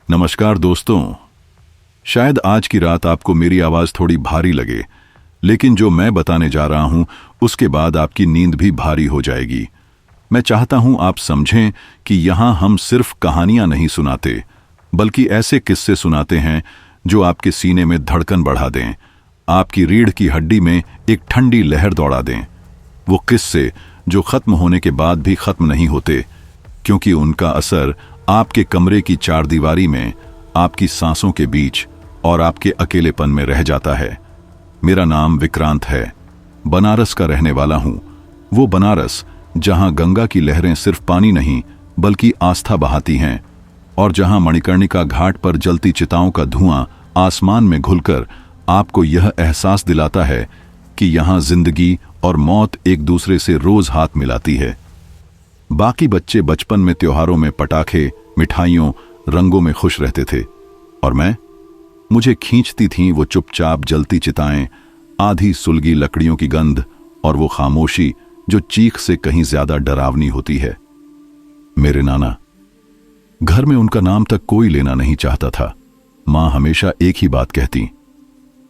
नमस्कार दोस्तों। शायद आज की रात आपको मेरी आवाज थोड़ी भारी लगे, लेकिन जो मैं बताने जा रहा हूं उसके बाद आपकी नींद भी भारी हो जाएगी। मैं चाहता हूं आप समझें कि यहां हम सिर्फ कहानियां नहीं सुनाते, बल्कि ऐसे किस्से सुनाते हैं जो आपके सीने में धड़कन बढ़ा दें, आपकी रीढ़ की हड्डी में एक ठंडी लहर दौड़ा दें। वो किस्से जो खत्म होने के बाद भी खत्म नहीं होते, क्योंकि उनका असर आपके कमरे की चारदीवारी में, आपकी सांसों के बीच और आपके अकेलेपन में रह जाता है। मेरा नाम विक्रांत है, बनारस का रहने वाला हूं। वो बनारस जहां गंगा की लहरें सिर्फ पानी नहीं बल्कि आस्था बहाती हैं, और जहां मणिकर्णिका घाट पर जलती चिताओं का धुआं आसमान में घुलकर आपको यह एहसास दिलाता है कि यहां जिंदगी और मौत एक दूसरे से रोज हाथ मिलाती है। बाकी बच्चे बचपन में त्योहारों में पटाखे, मिठाइयों, रंगों में खुश रहते थे, और मुझे खींचती थीं वो चुपचाप जलती चिताएं, आधी सुलगी लकड़ियों की गंध और वो खामोशी जो चीख से कहीं ज्यादा डरावनी होती है। मेरे नाना, घर में उनका नाम तक कोई लेना नहीं चाहता था। मां हमेशा एक ही बात कहती,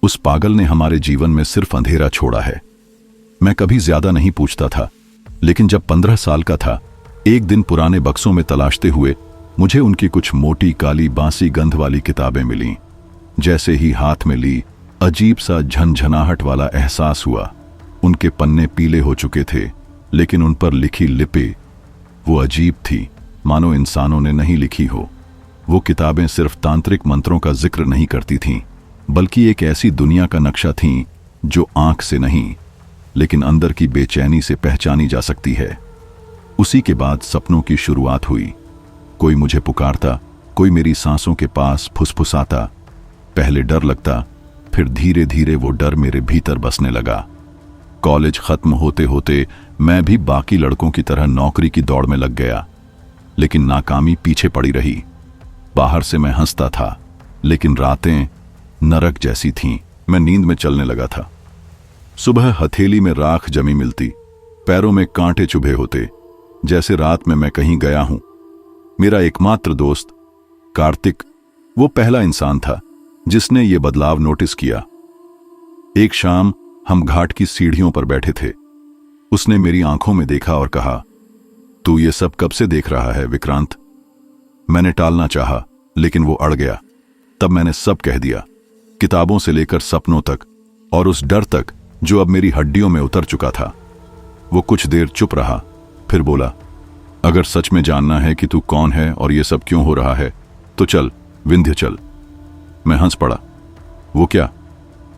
उस पागल ने हमारे जीवन में सिर्फ अंधेरा छोड़ा है। मैं कभी ज्यादा नहीं पूछता था, लेकिन जब 15 साल का था, एक दिन पुराने बक्सों में तलाशते हुए मुझे उनकी कुछ मोटी काली बांसी गंध वाली किताबें मिलीं। जैसे ही हाथ में ली, अजीब सा झनझनाहट वाला एहसास हुआ। उनके पन्ने पीले हो चुके थे, लेकिन उन पर लिखी लिपि वो अजीब थी, मानो इंसानों ने नहीं लिखी हो। वो किताबें सिर्फ तांत्रिक मंत्रों का जिक्र नहीं करती थीं, बल्कि एक ऐसी दुनिया का नक्शा थीं जो आंख से नहीं, लेकिन अंदर की बेचैनी से पहचानी जा सकती है। उसी के बाद सपनों की शुरुआत हुई। कोई मुझे पुकारता, कोई मेरी सांसों के पास फुसफुसाता। पहले डर लगता, फिर धीरे धीरे वो डर मेरे भीतर बसने लगा। कॉलेज खत्म होते होते मैं भी बाकी लड़कों की तरह नौकरी की दौड़ में लग गया, लेकिन नाकामी पीछे पड़ी रही। बाहर से मैं हंसता था, लेकिन रातें नरक जैसी थीं। मैं नींद में चलने लगा था। सुबह हथेली में राख जमी मिलती, पैरों में कांटे चुभे होते, जैसे रात में मैं कहीं गया हूं। मेरा एकमात्र दोस्त कार्तिक, वो पहला इंसान था जिसने ये बदलाव नोटिस किया। एक शाम हम घाट की सीढ़ियों पर बैठे थे। उसने मेरी आंखों में देखा और कहा, तू ये सब कब से देख रहा है विक्रांत? मैंने टालना चाहा, लेकिन वो अड़ गया। तब मैंने सब कह दिया, किताबों से लेकर सपनों तक, और उस डर तक जो अब मेरी हड्डियों में उतर चुका था। वो कुछ देर चुप रहा, फिर बोला, अगर सच में जानना है कि तू कौन है और ये सब क्यों हो रहा है, तो चल विंध्य चल। मैं हंस पड़ा। वो क्या,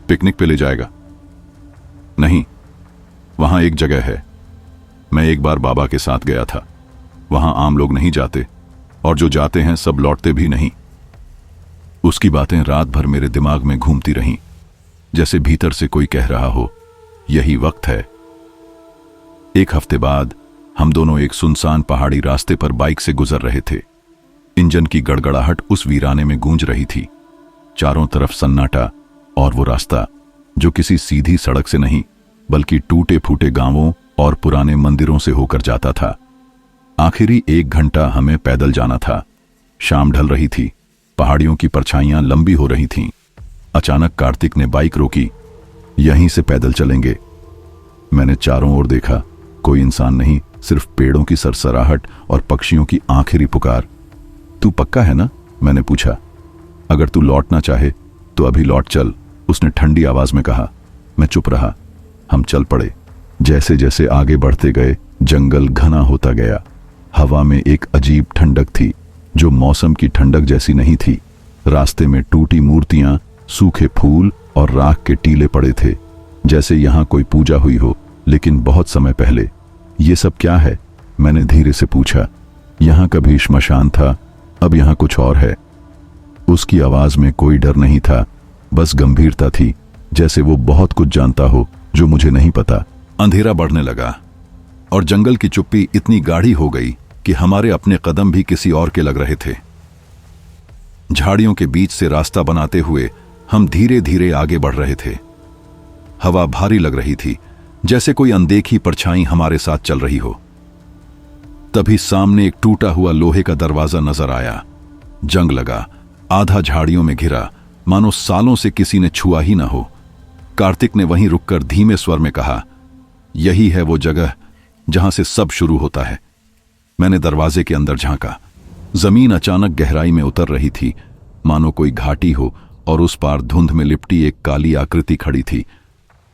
पिकनिक पे ले जाएगा? नहीं, वहां एक जगह है। मैं एक बार बाबा के साथ गया था। वहां आम लोग नहीं जाते, और जो जाते हैं सब लौटते भी नहीं। उसकी बातें रात भर मेरे दिमाग में घूमती रहीं, जैसे भीतर से कोई कह रहा हो, यही वक्त है। एक हफ्ते बाद हम दोनों एक सुनसान पहाड़ी रास्ते पर बाइक से गुजर रहे थे। इंजन की गड़गड़ाहट उस वीराने में गूंज रही थी। चारों तरफ सन्नाटा, और वो रास्ता जो किसी सीधी सड़क से नहीं बल्कि टूटे फूटे गांवों और पुराने मंदिरों से होकर जाता था। आखिरी 1 घंटा हमें पैदल जाना था। शाम ढल रही थी, पहाड़ियों की परछाइयां लंबी हो रही थीं। अचानक कार्तिक ने बाइक रोकी। यहीं से पैदल चलेंगे। मैंने चारों ओर देखा, कोई इंसान नहीं, सिर्फ पेड़ों की सरसराहट और पक्षियों की आखिरी पुकार। तू पक्का है ना? मैंने पूछा। अगर तू लौटना चाहे तो अभी लौट चल, उसने ठंडी आवाज में कहा। मैं चुप रहा। हम चल पड़े। जैसे जैसे आगे बढ़ते गए, जंगल घना होता गया। हवा में एक अजीब ठंडक थी, जो मौसम की ठंडक जैसी नहीं थी। रास्ते में टूटी मूर्तियां, सूखे फूल और राख के टीले पड़े थे, जैसे यहां कोई पूजा हुई हो, लेकिन बहुत समय पहले। ये सब क्या है? मैंने धीरे से पूछा। यहां कभी श्मशान था, अब यहां कुछ और है। उसकी आवाज में कोई डर नहीं था, बस गंभीरता थी, जैसे वो बहुत कुछ जानता हो जो मुझे नहीं पता। अंधेरा बढ़ने लगा, और जंगल की चुप्पी इतनी गाढ़ी हो गई कि हमारे अपने कदम भी किसी और के लग रहे थे। झाड़ियों के बीच से रास्ता बनाते हुए हम धीरे धीरे आगे बढ़ रहे थे। हवा भारी लग रही थी, जैसे कोई अनदेखी परछाई हमारे साथ चल रही हो। तभी सामने एक टूटा हुआ लोहे का दरवाजा नजर आया। जंग लगा, आधा झाड़ियों में घिरा, मानो सालों से किसी ने छुआ ही न हो। कार्तिक ने वहीं रुककर धीमे स्वर में कहा, यही है वो जगह जहां से सब शुरू होता है। मैंने दरवाजे के अंदर झांका। जमीन अचानक गहराई में उतर रही थी, मानो कोई घाटी हो, और उस पार धुंध में लिपटी एक काली आकृति खड़ी थी।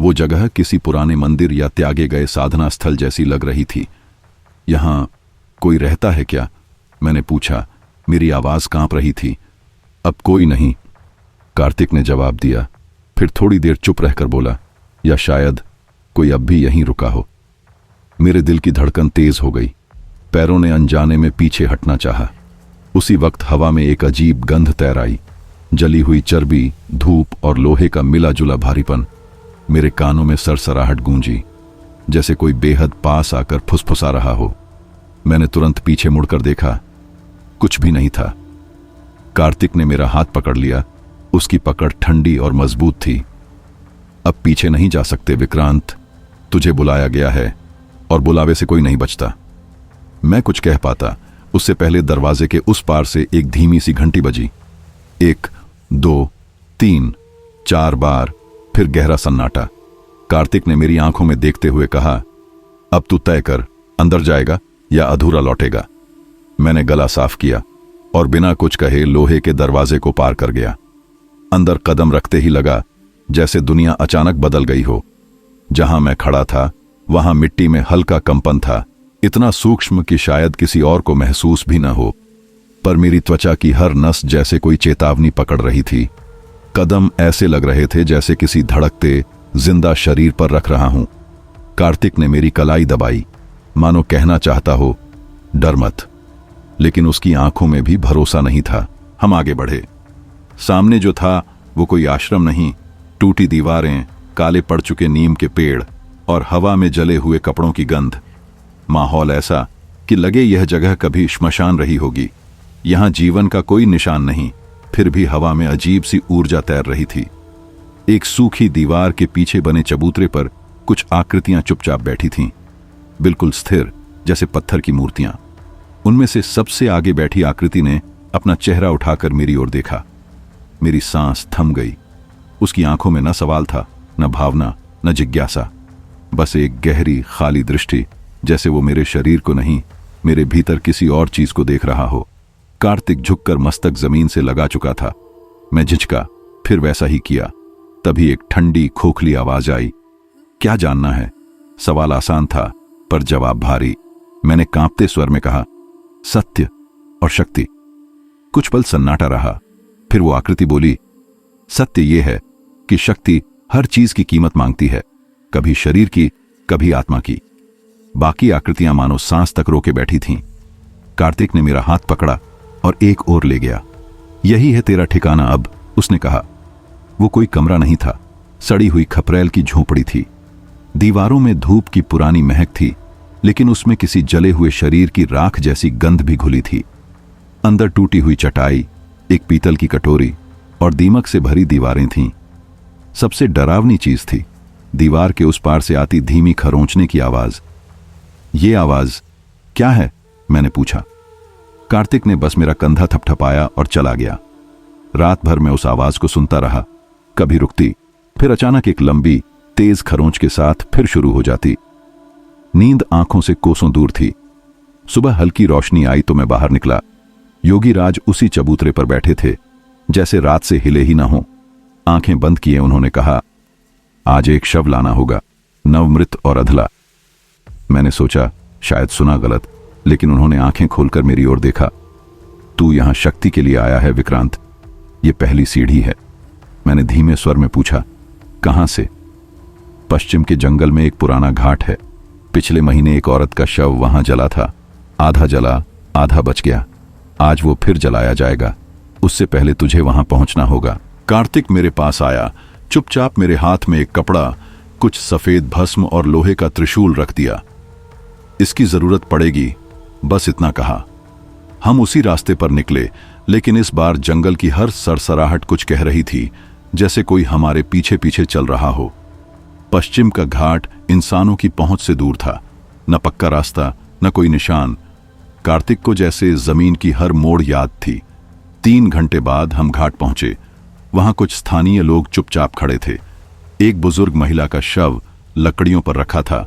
वो जगह किसी पुराने मंदिर या त्यागे गए साधना स्थल जैसी लग रही थी। यहां कोई रहता है क्या? मैंने पूछा। मेरी आवाज कांप रही थी। अब कोई नहीं, कार्तिक ने जवाब दिया। फिर थोड़ी देर चुप रहकर बोला, या शायद कोई अब भी यहीं रुका हो। मेरे दिल की धड़कन तेज हो गई। पैरों ने अनजाने में पीछे हटना चाहा। उसी वक्त हवा में एक अजीब गंध तैर आई, जली हुई चर्बी, धूप और लोहे का मिला जुला भारीपन। मेरे कानों में सरसराहट गूंजी, जैसे कोई बेहद पास आकर फुसफुसा रहा हो। मैंने तुरंत पीछे मुड़कर देखा। कुछ भी नहीं था। कार्तिक ने मेरा हाथ पकड़ लिया। उसकी पकड़ ठंडी और मजबूत थी। अब पीछे नहीं जा सकते विक्रांत, तुझे बुलाया गया है और बुलावे से कोई नहीं बचता। मैं कुछ कह पाता, उससे पहले दरवाजे के उस पार से एक धीमी सी घंटी बजी। 1, 2, 3, 4 बार, फिर गहरा सन्नाटा। कार्तिक ने मेरी आंखों में देखते हुए कहा, अब तू तय कर, अंदर जाएगा या अधूरा लौटेगा। मैंने गला साफ किया और बिना कुछ कहे लोहे के दरवाजे को पार कर गया। अंदर कदम रखते ही लगा जैसे दुनिया अचानक बदल गई हो। जहां मैं खड़ा था वहां मिट्टी में हल्का कंपन था, इतना सूक्ष्म कि शायद किसी और को महसूस भी न हो, पर मेरी त्वचा की हर नस जैसे कोई चेतावनी पकड़ रही थी। कदम ऐसे लग रहे थे जैसे किसी धड़कते जिंदा शरीर पर रख रहा हूं। कार्तिक ने मेरी कलाई दबाई, मानो कहना चाहता हो, डर मत, लेकिन उसकी आंखों में भी भरोसा नहीं था। हम आगे बढ़े। सामने जो था वो कोई आश्रम नहीं, टूटी दीवारें, काले पड़ चुके नीम के पेड़ और हवा में जले हुए कपड़ों की गंध। माहौल ऐसा कि लगे यह जगह कभी श्मशान रही होगी। यहां जीवन का कोई निशान नहीं, फिर भी हवा में अजीब सी ऊर्जा तैर रही थी। एक सूखी दीवार के पीछे बने चबूतरे पर कुछ आकृतियां चुपचाप बैठी थीं, बिल्कुल स्थिर, जैसे पत्थर की मूर्तियां। उनमें से सबसे आगे बैठी आकृति ने अपना चेहरा उठाकर मेरी ओर देखा। मेरी सांस थम गई। उसकी आंखों में न सवाल था, न भावना, न जिज्ञासा, बस एक गहरी खाली दृष्टि, जैसे वो मेरे शरीर को नहीं, मेरे भीतर किसी और चीज को देख रहा हो। कार्तिक झुककर मस्तक जमीन से लगा चुका था। मैं झिझका, फिर वैसा ही किया। तभी एक ठंडी खोखली आवाज आई, क्या जानना है? सवाल आसान था पर जवाब भारी। मैंने कांपते स्वर में कहा, सत्य और शक्ति। कुछ पल सन्नाटा रहा, फिर वो आकृति बोली, सत्य ये है कि शक्ति हर चीज की कीमत मांगती है, कभी शरीर की, कभी आत्मा की। बाकी आकृतियां मानो सांस तक रोके बैठी थीं। कार्तिक ने मेरा हाथ पकड़ा और एक ओर ले गया। यही है तेरा ठिकाना अब, उसने कहा। वो कोई कमरा नहीं था, सड़ी हुई खपरेल की झोपड़ी थी। दीवारों में धूप की पुरानी महक थी, लेकिन उसमें किसी जले हुए शरीर की राख जैसी गंध भी घुली थी। अंदर टूटी हुई चटाई, एक पीतल की कटोरी और दीमक से भरी दीवारें थीं। सबसे डरावनी चीज थी दीवार के उस पार से आती धीमी खरोंचने की आवाज। ये आवाज क्या है? मैंने पूछा। कार्तिक ने बस मेरा कंधा थपथपाया और चला गया। रात भर मैं उस आवाज को सुनता रहा, कभी रुकती, फिर अचानक एक लंबी तेज खरोंच के साथ फिर शुरू हो जाती। नींद आंखों से कोसों दूर थी। सुबह हल्की रोशनी आई तो मैं बाहर निकला। योगी राज उसी चबूतरे पर बैठे थे, जैसे रात से हिले ही ना हो। आंखें बंद किए उन्होंने कहा, आज एक शव लाना होगा, नवमृत और अधला। मैंने सोचा शायद सुना गलत, लेकिन उन्होंने आंखें खोलकर मेरी ओर देखा। तू यहां शक्ति के लिए आया है विक्रांत, ये पहली सीढ़ी है। मैंने धीमे स्वर में पूछा, कहां से? पश्चिम के जंगल में एक पुराना घाट है। पिछले महीने एक औरत का शव वहां जला था। आधा जला, आधा बच गया। आज वो फिर जलाया जाएगा। उससे पहले तुझे वहां पहुंचना होगा। कार्तिक मेरे पास आया, चुपचाप मेरे हाथ में एक कपड़ा, कुछ सफेद भस्म और लोहे का त्रिशूल रख दिया। इसकी जरूरत पड़ेगी, बस इतना कहा। हम उसी रास्ते पर निकले, लेकिन इस बार जंगल की हर सरसराहट कुछ कह रही थी, जैसे कोई हमारे पीछे पीछे चल रहा हो। पश्चिम का घाट इंसानों की पहुंच से दूर था, न पक्का रास्ता, न कोई निशान। कार्तिक को जैसे जमीन की हर मोड़ याद थी। 3 घंटे बाद हम घाट पहुंचे। वहां कुछ स्थानीय लोग चुपचाप खड़े थे। एक बुजुर्ग महिला का शव लकड़ियों पर रखा था।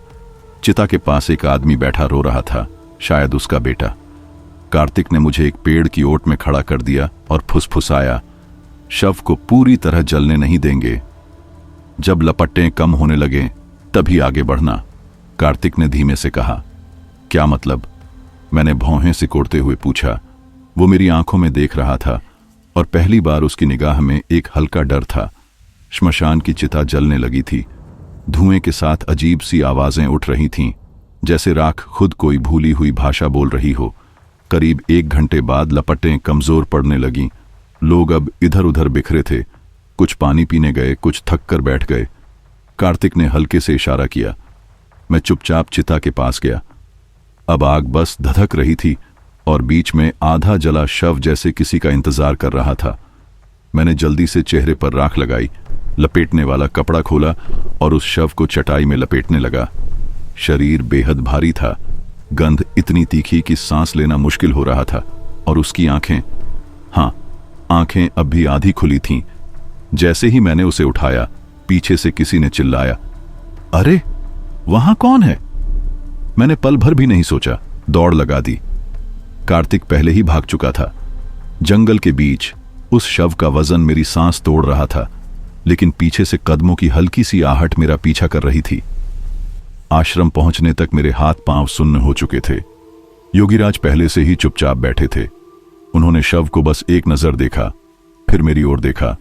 चिता के पास एक आदमी बैठा रो रहा था, शायद उसका बेटा। कार्तिक ने मुझे एक पेड़ की ओट में खड़ा कर दिया और फुसफुसाया, शव को पूरी तरह जलने नहीं देंगे। जब लपटें कम होने लगें तभी आगे बढ़ना। कार्तिक ने धीमे से कहा। क्या मतलब? मैंने भौहें सिकोड़ते हुए पूछा। वो मेरी आंखों में देख रहा था और पहली बार उसकी निगाह में एक हल्का डर था। श्मशान की चिता जलने लगी थी। धुएं के साथ अजीब सी आवाजें उठ रही थीं, जैसे राख खुद कोई भूली हुई भाषा बोल रही हो। करीब 1 घंटे बाद लपटें कमजोर पड़ने लगीं। लोग अब इधर उधर बिखरे थे। कुछ पानी पीने गए, कुछ थक कर बैठ गए। कार्तिक ने हल्के से इशारा किया। मैं चुपचाप चिता के पास गया। अब आग बस धधक रही थी और बीच में आधा जला शव जैसे किसी का इंतजार कर रहा था। मैंने जल्दी से चेहरे पर राख लगाई, लपेटने वाला कपड़ा खोला और उस शव को चटाई में लपेटने लगा। शरीर बेहद भारी था, गंध इतनी तीखी कि सांस लेना मुश्किल हो रहा था। और उसकी आंखें, हाँ, आंखें अब भी आधी खुली थीं। जैसे ही मैंने उसे उठाया, पीछे से किसी ने चिल्लाया, अरे वहां कौन है? मैंने पल भर भी नहीं सोचा, दौड़ लगा दी। कार्तिक पहले ही भाग चुका था। जंगल के बीच उस शव का वजन मेरी सांस तोड़ रहा था, लेकिन पीछे से कदमों की हल्की सी आहट मेरा पीछा कर रही थी। आश्रम पहुंचने तक मेरे हाथ पांव सुन्न हो चुके थे। योगीराज पहले से ही चुपचाप बैठे थे। उन्होंने शव को बस एक नजर देखा, फिर मेरी ओर देखा।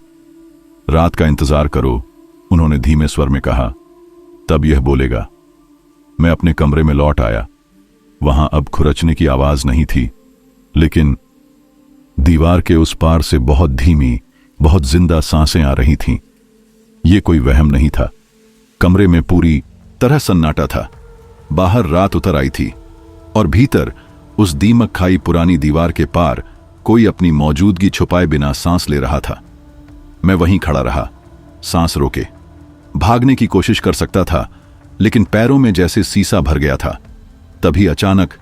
रात का इंतजार करो, उन्होंने धीमे स्वर में कहा, तब यह बोलेगा। मैं अपने कमरे में लौट आया। वहां अब खुरचने की आवाज नहीं थी, लेकिन दीवार के उस पार से बहुत धीमी, बहुत जिंदा सांसें आ रही थीं। यह कोई वहम नहीं था। कमरे में पूरी तरह सन्नाटा था। बाहर रात उतर आई थी और भीतर उस दीमक खाई पुरानी दीवार के पार कोई अपनी मौजूदगी छुपाए बिना सांस ले रहा था। मैं वहीं खड़ा रहा, सांस रोके। भागने की कोशिश कर सकता था, लेकिन पैरों में जैसे सीसा भर गया था। तभी अचानक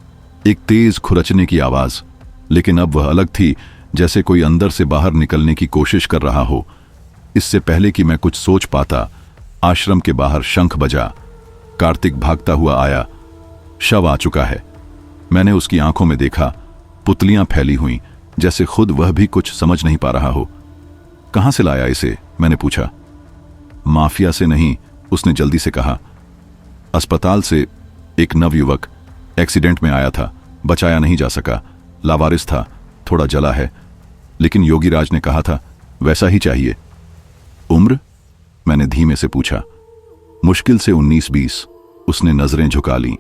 एक तेज खुरचने की आवाज, लेकिन अब वह अलग थी, जैसे कोई अंदर से बाहर निकलने की कोशिश कर रहा हो। इससे पहले कि मैं कुछ सोच पाता, आश्रम के बाहर शंख बजा। कार्तिक भागता हुआ आया। शव आ चुका है। मैंने उसकी आंखों में देखा, पुतलियां फैली हुई, जैसे खुद वह भी कुछ समझ नहीं पा रहा हो। कहां से लाया इसे? मैंने पूछा। माफिया से नहीं, उसने जल्दी से कहा। अस्पताल से एक नवयुवक एक्सीडेंट में आया था, बचाया नहीं जा सका, लावारिस था, थोड़ा जला है। लेकिन योगीराज ने कहा था वैसा ही चाहिए। उम्र? मैंने धीमे से पूछा। मुश्किल से 19-20। उसने नजरें झुका लीं।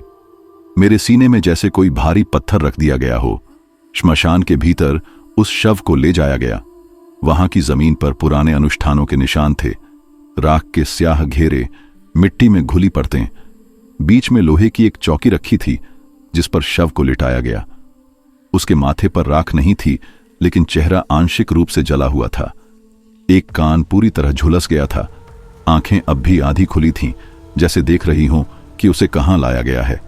मेरे सीने में जैसे कोई भारी पत्थर रख दिया गया हो। श्मशान के भीतर उस शव को ले जाया गया। वहां की जमीन पर पुराने अनुष्ठानों के निशान थे। राख के स्याह घेरे, मिट्टी में घुली परतें। बीच में लोहे की एक चौकी रखी थी, जिस पर शव को लिटाया गया। उसके माथे पर राख नहीं थी, लेकिन चेहरा आंशिक रूप से जला हुआ था। एक कान पूरी तरह झुलस गया था। आंखें अब भी आधी खुली थीं, जैसे देख रही हों कि उसे कहां लाया गया है।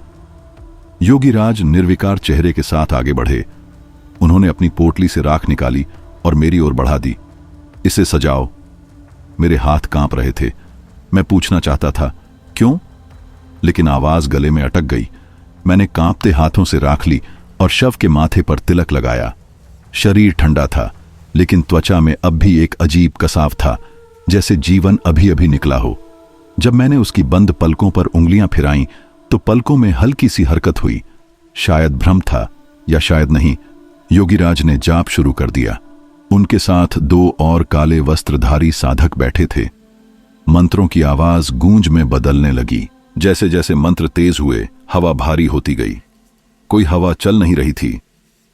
योगीराज निर्विकार चेहरे के साथ आगे बढ़े। उन्होंने अपनी पोटली से राख निकाली और मेरी ओर बढ़ा दी। इसे सजाओ। मेरे हाथ कांप रहे थे। मैं पूछना चाहता था क्यों, लेकिन आवाज गले में अटक गई। मैंने कांपते हाथों से राख ली और शव के माथे पर तिलक लगाया। शरीर ठंडा था, लेकिन त्वचा में अब भी एक अजीब कसाव था, जैसे जीवन अभी अभी निकला हो। जब मैंने उसकी बंद पलकों पर उंगलियां फिराईं, तो पलकों में हल्की सी हरकत हुई। शायद भ्रम था या शायद नहीं। योगीराज ने जाप शुरू कर दिया। उनके साथ 2 और काले वस्त्रधारी साधक बैठे थे। मंत्रों की आवाज गूंज में बदलने लगी। जैसे जैसे मंत्र तेज हुए, हवा भारी होती गई। कोई हवा चल नहीं रही थी।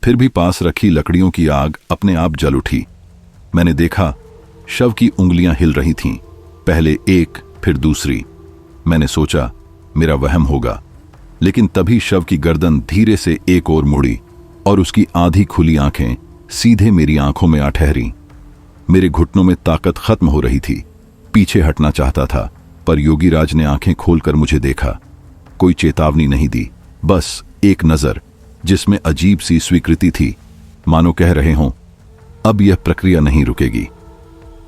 फिर भी पास रखी लकड़ियों की आग अपने आप जल उठी। मैंने देखा, शव की उंगलियां हिल रही थीं, पहले एक, फिर दूसरी। मैंने सोचा मेरा वहम होगा, लेकिन तभी शव की गर्दन धीरे से एक ओर मुड़ी और उसकी आधी खुली आंखें सीधे मेरी आंखों में आ ठहरी। मेरे घुटनों में ताकत खत्म हो रही थी। पीछे हटना चाहता था, पर योगीराज ने आंखें खोलकर मुझे देखा। कोई चेतावनी नहीं दी, बस एक नजर, जिसमें अजीब सी स्वीकृति थी, मानो कह रहे हों, अब यह प्रक्रिया नहीं रुकेगी।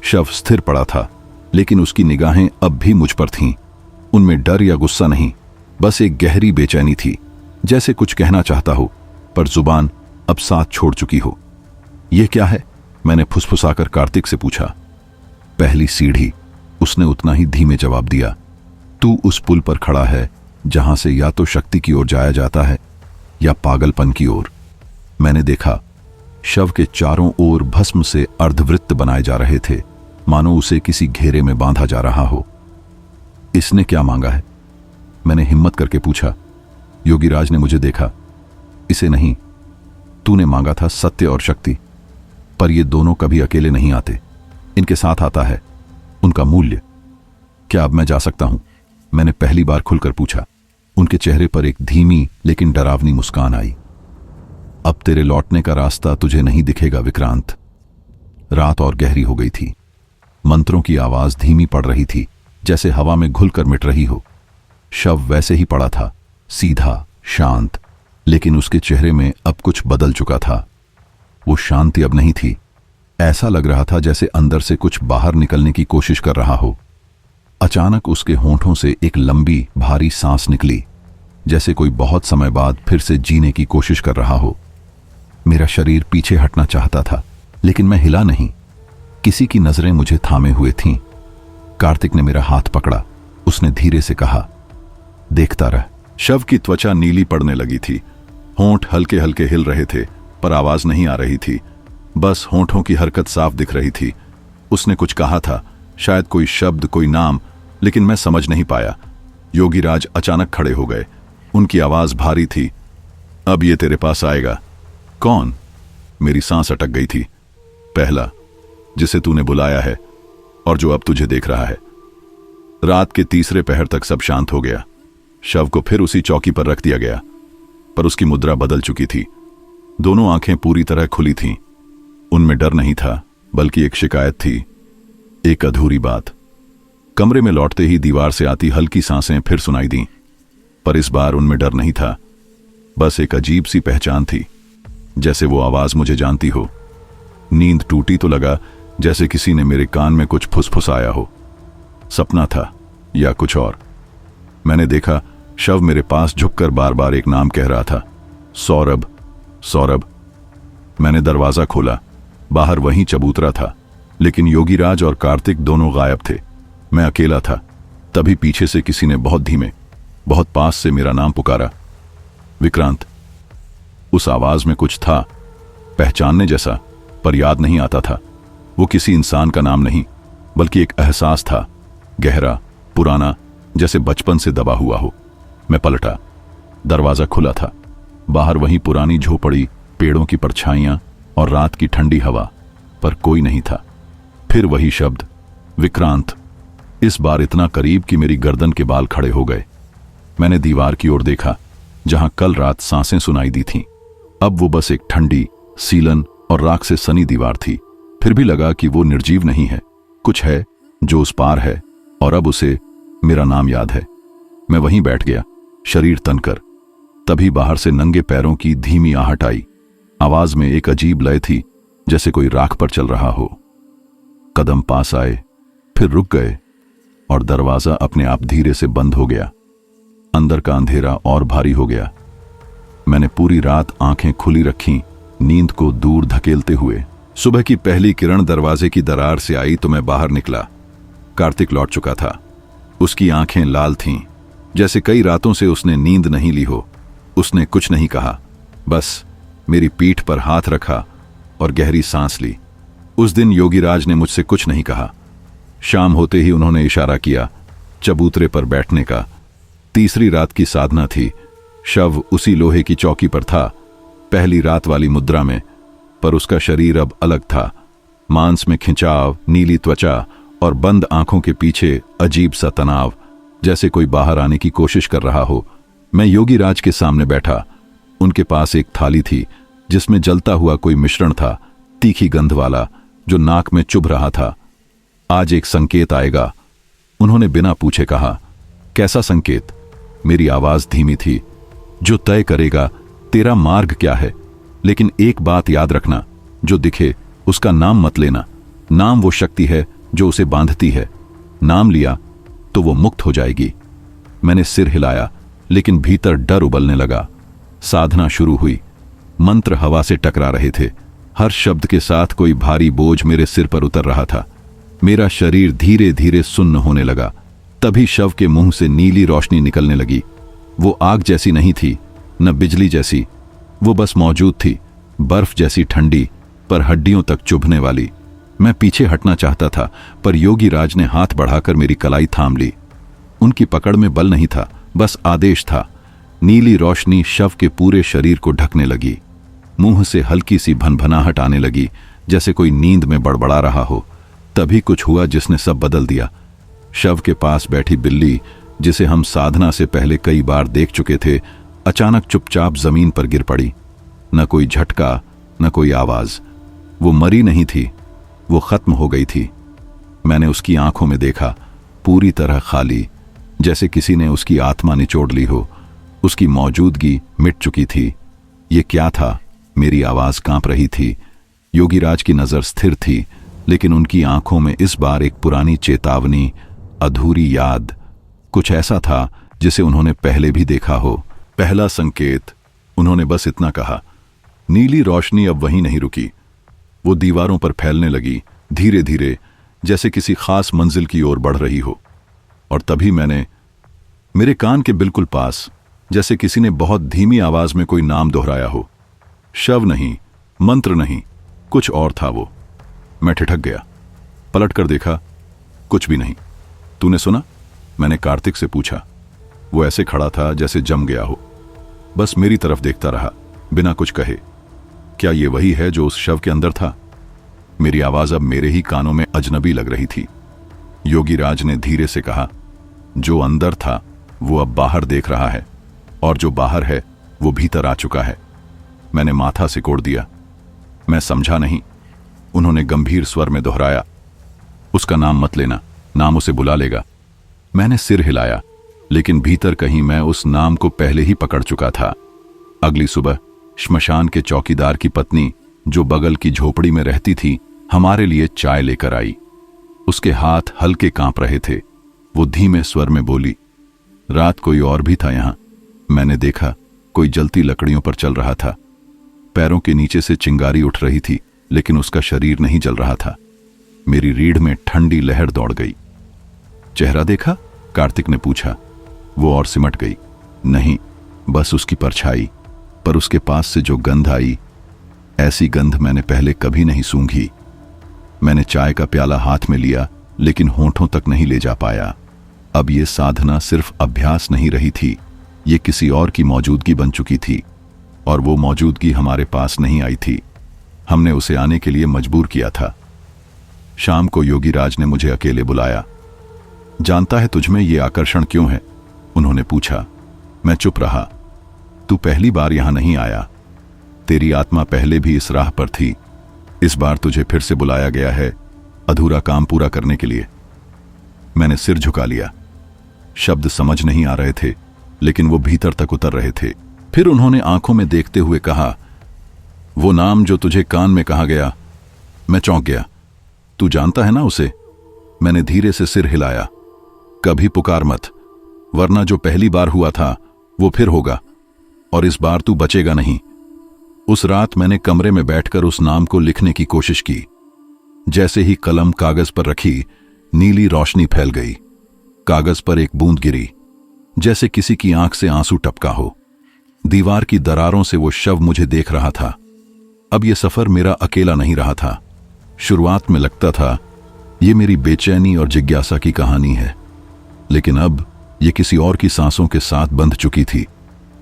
शव स्थिर पड़ा था, लेकिन उसकी निगाहें अब भी मुझ पर थीं। उनमें डर या गुस्सा नहीं, बस एक गहरी बेचैनी थी, जैसे कुछ कहना चाहता हो पर जुबान अब साथ छोड़ चुकी हो। यह क्या है? मैंने फुसफुसाकर कार्तिक से पूछा। पहली सीढ़ी, उसने उतना ही धीमे जवाब दिया। तू उस पुल पर खड़ा है जहां से या तो शक्ति की ओर जाया जाता है या पागलपन की ओर। मैंने देखा, शव के चारों ओर भस्म से अर्धवृत्त बनाए जा रहे थे, मानो उसे किसी घेरे में बांधा जा रहा हो। इसने क्या मांगा है? मैंने हिम्मत करके पूछा। योगीराज ने मुझे देखा। इसे नहीं, तूने मांगा था सत्य और शक्ति, पर ये दोनों कभी अकेले नहीं आते, इनके साथ आता है उनका मूल्य। क्या अब मैं जा सकता हूं? मैंने पहली बार खुलकर पूछा। उनके चेहरे पर एक धीमी लेकिन डरावनी मुस्कान आई। अब तेरे लौटने का रास्ता तुझे नहीं दिखेगा विक्रांत। रात और गहरी हो गई थी। मंत्रों की आवाज धीमी पड़ रही थी, जैसे हवा में घुलकर मिट रही हो। शव वैसे ही पड़ा था, सीधा, शांत, लेकिन उसके चेहरे में अब कुछ बदल चुका था। वो शांति अब नहीं थी। ऐसा लग रहा था जैसे अंदर से कुछ बाहर निकलने की कोशिश कर रहा हो। अचानक उसके होंठों से एक लंबी, भारी सांस निकली, जैसे कोई बहुत समय बाद फिर से जीने की कोशिश कर रहा हो। मेरा शरीर पीछे हटना चाहता था, लेकिन मैं हिला नहीं। किसी की नजरें मुझे थामे हुए थीं। कार्तिक ने मेरा हाथ पकड़ा। उसने धीरे से कहा, देखता रह। शव की त्वचा नीली पड़ने लगी थी। होंठ हल्के हल्के हिल रहे थे, पर आवाज नहीं आ रही थी। बस होंठों की हरकत साफ दिख रही थी। उसने कुछ कहा था, शायद कोई शब्द, कोई नाम, लेकिन मैं समझ नहीं पाया। योगीराज अचानक खड़े हो गए। उनकी आवाज भारी थी। अब ये तेरे पास आएगा। कौन? मेरी सांस अटक गई थी। पहला, जिसे तूने बुलाया है और जो अब तुझे देख रहा है। रात के तीसरे पहर तक सब शांत हो गया। शव को फिर उसी चौकी पर रख दिया गया, पर उसकी मुद्रा बदल चुकी थी। दोनों आंखें पूरी तरह खुली थीं। उनमें डर नहीं था, बल्कि एक शिकायत थी, एक अधूरी बात। कमरे में लौटते ही दीवार से आती हल्की सांसें फिर सुनाई दीं, पर इस बार उनमें डर नहीं था, बस एक अजीब सी पहचान थी, जैसे वो आवाज मुझे जानती हो। नींद टूटी तो लगा जैसे किसी ने मेरे कान में कुछ फुसफुसाया हो। सपना था या कुछ और? मैंने देखा, शव मेरे पास झुककर बार बार एक नाम कह रहा था, सौरभ, सौरभ। मैंने दरवाजा खोला। बाहर वहीं चबूतरा था, लेकिन योगीराज और कार्तिक दोनों गायब थे। मैं अकेला था। तभी पीछे से किसी ने बहुत धीमे, बहुत पास से मेरा नाम पुकारा, विक्रांत। उस आवाज में कुछ था, पहचानने जैसा, पर याद नहीं आता था। वो किसी इंसान का नाम नहीं, बल्कि एक एहसास था, गहरा, पुराना, जैसे बचपन से दबा हुआ हो। मैं पलटा। दरवाजा खुला था। बाहर वही पुरानी झोपड़ी, पेड़ों की परछाइयां और रात की ठंडी हवा, पर कोई नहीं था। फिर वही शब्द, विक्रांत। इस बार इतना करीब कि मेरी गर्दन के बाल खड़े हो गए। मैंने दीवार की ओर देखा, जहां कल रात सांसें सुनाई दी थीं। अब वो बस एक ठंडी, सीलन और राख से सनी दीवार थी। फिर भी लगा कि वो निर्जीव नहीं है, कुछ है जो उस पार है, और अब उसे मेरा नाम याद है। मैं वहीं बैठ गया, शरीर तनकर। तभी बाहर से नंगे पैरों की धीमी आहट आई। आवाज में एक अजीब लय थी, जैसे कोई राख पर चल रहा हो। कदम पास आए, फिर रुक गए, और दरवाजा अपने आप धीरे से बंद हो गया। अंदर का अंधेरा और भारी हो गया। मैंने पूरी रात आंखें खुली रखीं, नींद को दूर धकेलते हुए। सुबह की पहली किरण दरवाजे की दरार से आई तो मैं बाहर निकला। कार्तिक लौट चुका था। उसकी आंखें लाल थीं, जैसे कई रातों से उसने नींद नहीं ली हो। उसने कुछ नहीं कहा, बस मेरी पीठ पर हाथ रखा और गहरी सांस ली। उस दिन योगीराज ने मुझसे कुछ नहीं कहा। शाम होते ही उन्होंने इशारा किया चबूतरे पर बैठने का। तीसरी रात की साधना थी। शव उसी लोहे की चौकी पर था, पहली रात वाली मुद्रा में, पर उसका शरीर अब अलग था। मांस में खिंचाव, नीली त्वचा और बंद आंखों के पीछे अजीब सा तनाव, जैसे कोई बाहर आने की कोशिश कर रहा हो। मैं योगीराज के सामने बैठा। उनके पास एक थाली थी, जिसमें जलता हुआ कोई मिश्रण था, तीखी गंध वाला, जो नाक में चुभ रहा था। आज एक संकेत आएगा, उन्होंने बिना पूछे कहा। कैसा संकेत? मेरी आवाज धीमी थी। जो तय करेगा तेरा मार्ग क्या है। लेकिन एक बात याद रखना, जो दिखे उसका नाम मत लेना। नाम वो शक्ति है जो उसे बांधती है। नाम लिया तो वो मुक्त हो जाएगी। मैंने सिर हिलाया, लेकिन भीतर डर उबलने लगा। साधना शुरू हुई। मंत्र हवा से टकरा रहे थे। हर शब्द के साथ कोई भारी बोझ मेरे सिर पर उतर रहा था। मेरा शरीर धीरे धीरे सुन्न होने लगा। तभी शव के मुंह से नीली रोशनी निकलने लगी। वो आग जैसी नहीं थी, न बिजली जैसी। वो बस मौजूद थी, बर्फ जैसी ठंडी, पर हड्डियों तक चुभने वाली। मैं पीछे हटना चाहता था, पर योगी राज ने हाथ बढ़ाकर मेरी कलाई थाम ली। उनकी पकड़ में बल नहीं था, बस आदेश था। नीली रोशनी शव के पूरे शरीर को ढकने लगी। मुंह से हल्की सी भनभनाहट आने लगी, जैसे कोई नींद में बड़बड़ा रहा हो। तभी कुछ हुआ जिसने सब बदल दिया। शव के पास बैठी बिल्ली, जिसे हम साधना से पहले कई बार देख चुके थे, अचानक चुपचाप जमीन पर गिर पड़ी। न कोई झटका, न कोई आवाज। वो मरी नहीं थी, वो खत्म हो गई थी। मैंने उसकी आंखों में देखा, पूरी तरह खाली, जैसे किसी ने उसकी आत्मा निचोड़ ली हो। उसकी मौजूदगी मिट चुकी थी। ये क्या था? मेरी आवाज कांप रही थी। योगीराज की नजर स्थिर थी, लेकिन उनकी आंखों में इस बार एक पुरानी चेतावनी, अधूरी याद, कुछ ऐसा था जिसे उन्होंने पहले भी देखा हो। पहला संकेत, उन्होंने बस इतना कहा। नीली रोशनी अब वहीं नहीं रुकी। वो दीवारों पर फैलने लगी, धीरे धीरे, जैसे किसी खास मंजिल की ओर बढ़ रही हो। और तभी मेरे कान के बिल्कुल पास, जैसे किसी ने बहुत धीमी आवाज में कोई नाम दोहराया हो। शव नहीं, मंत्र नहीं, कुछ और था वो। मैं ठिठक गया। पलट कर देखा, कुछ भी नहीं। तूने सुना? मैंने कार्तिक से पूछा। वो ऐसे खड़ा था जैसे जम गया हो, बस मेरी तरफ देखता रहा, बिना कुछ कहे। क्या ये वही है जो उस शव के अंदर था? मेरी आवाज अब मेरे ही कानों में अजनबी लग रही थी। योगीराज ने धीरे से कहा, जो अंदर था वो अब बाहर देख रहा है, और जो बाहर है वो भीतर आ चुका है। मैंने माथा सिकोड़ दिया। मैं समझा नहीं। उन्होंने गंभीर स्वर में दोहराया, उसका नाम मत लेना, नाम उसे बुला लेगा। मैंने सिर हिलाया, लेकिन भीतर कहीं मैं उस नाम को पहले ही पकड़ चुका था। अगली सुबह श्मशान के चौकीदार की पत्नी, जो बगल की झोपड़ी में रहती थी, हमारे लिए चाय लेकर आई। उसके हाथ हल्के कांप रहे थे। वो धीमे स्वर में बोली, रात कोई और भी था यहां। मैंने देखा, कोई जलती लकड़ियों पर चल रहा था। पैरों के नीचे से चिंगारी उठ रही थी, लेकिन उसका शरीर नहीं जल रहा था। मेरी रीढ़ में ठंडी लहर दौड़ गई। चेहरा देखा? कार्तिक ने पूछा। वो और सिमट गई। नहीं, बस उसकी परछाई। पर उसके पास से जो गंध आई, ऐसी गंध मैंने पहले कभी नहीं सूंघी। मैंने चाय का प्याला हाथ में लिया, लेकिन होंठों तक नहीं ले जा पाया। अब ये साधना सिर्फ अभ्यास नहीं रही थी, ये किसी और की मौजूदगी बन चुकी थी। और वो मौजूदगी हमारे पास नहीं आई थी, हमने उसे आने के लिए मजबूर किया था। शाम को योगीराज ने मुझे अकेले बुलाया। जानता है तुझमें ये आकर्षण क्यों है? उन्होंने पूछा। मैं चुप रहा। तू पहली बार यहां नहीं आया। तेरी आत्मा पहले भी इस राह पर थी। इस बार तुझे फिर से बुलाया गया है, अधूरा काम पूरा करने के लिए। मैंने सिर झुका लिया। शब्द समझ नहीं आ रहे थे, लेकिन वो भीतर तक उतर रहे थे। फिर उन्होंने आंखों में देखते हुए कहा, वो नाम जो तुझे कान में कहा गया। मैं चौंक गया। तू जानता है ना उसे? मैंने धीरे से सिर हिलाया। कभी पुकार मत, वरना जो पहली बार हुआ था वो फिर होगा, और इस बार तू बचेगा नहीं। उस रात मैंने कमरे में बैठकर उस नाम को लिखने की कोशिश की। जैसे ही कलम कागज पर रखी, नीली रोशनी फैल गई। कागज पर एक बूंद गिरी, जैसे किसी की आंख से आंसू टपका हो। दीवार की दरारों से वो शव मुझे देख रहा था। अब ये सफर मेरा अकेला नहीं रहा था। शुरुआत में लगता था ये मेरी बेचैनी और जिज्ञासा की कहानी है, लेकिन अब ये किसी और की सांसों के साथ बंध चुकी थी।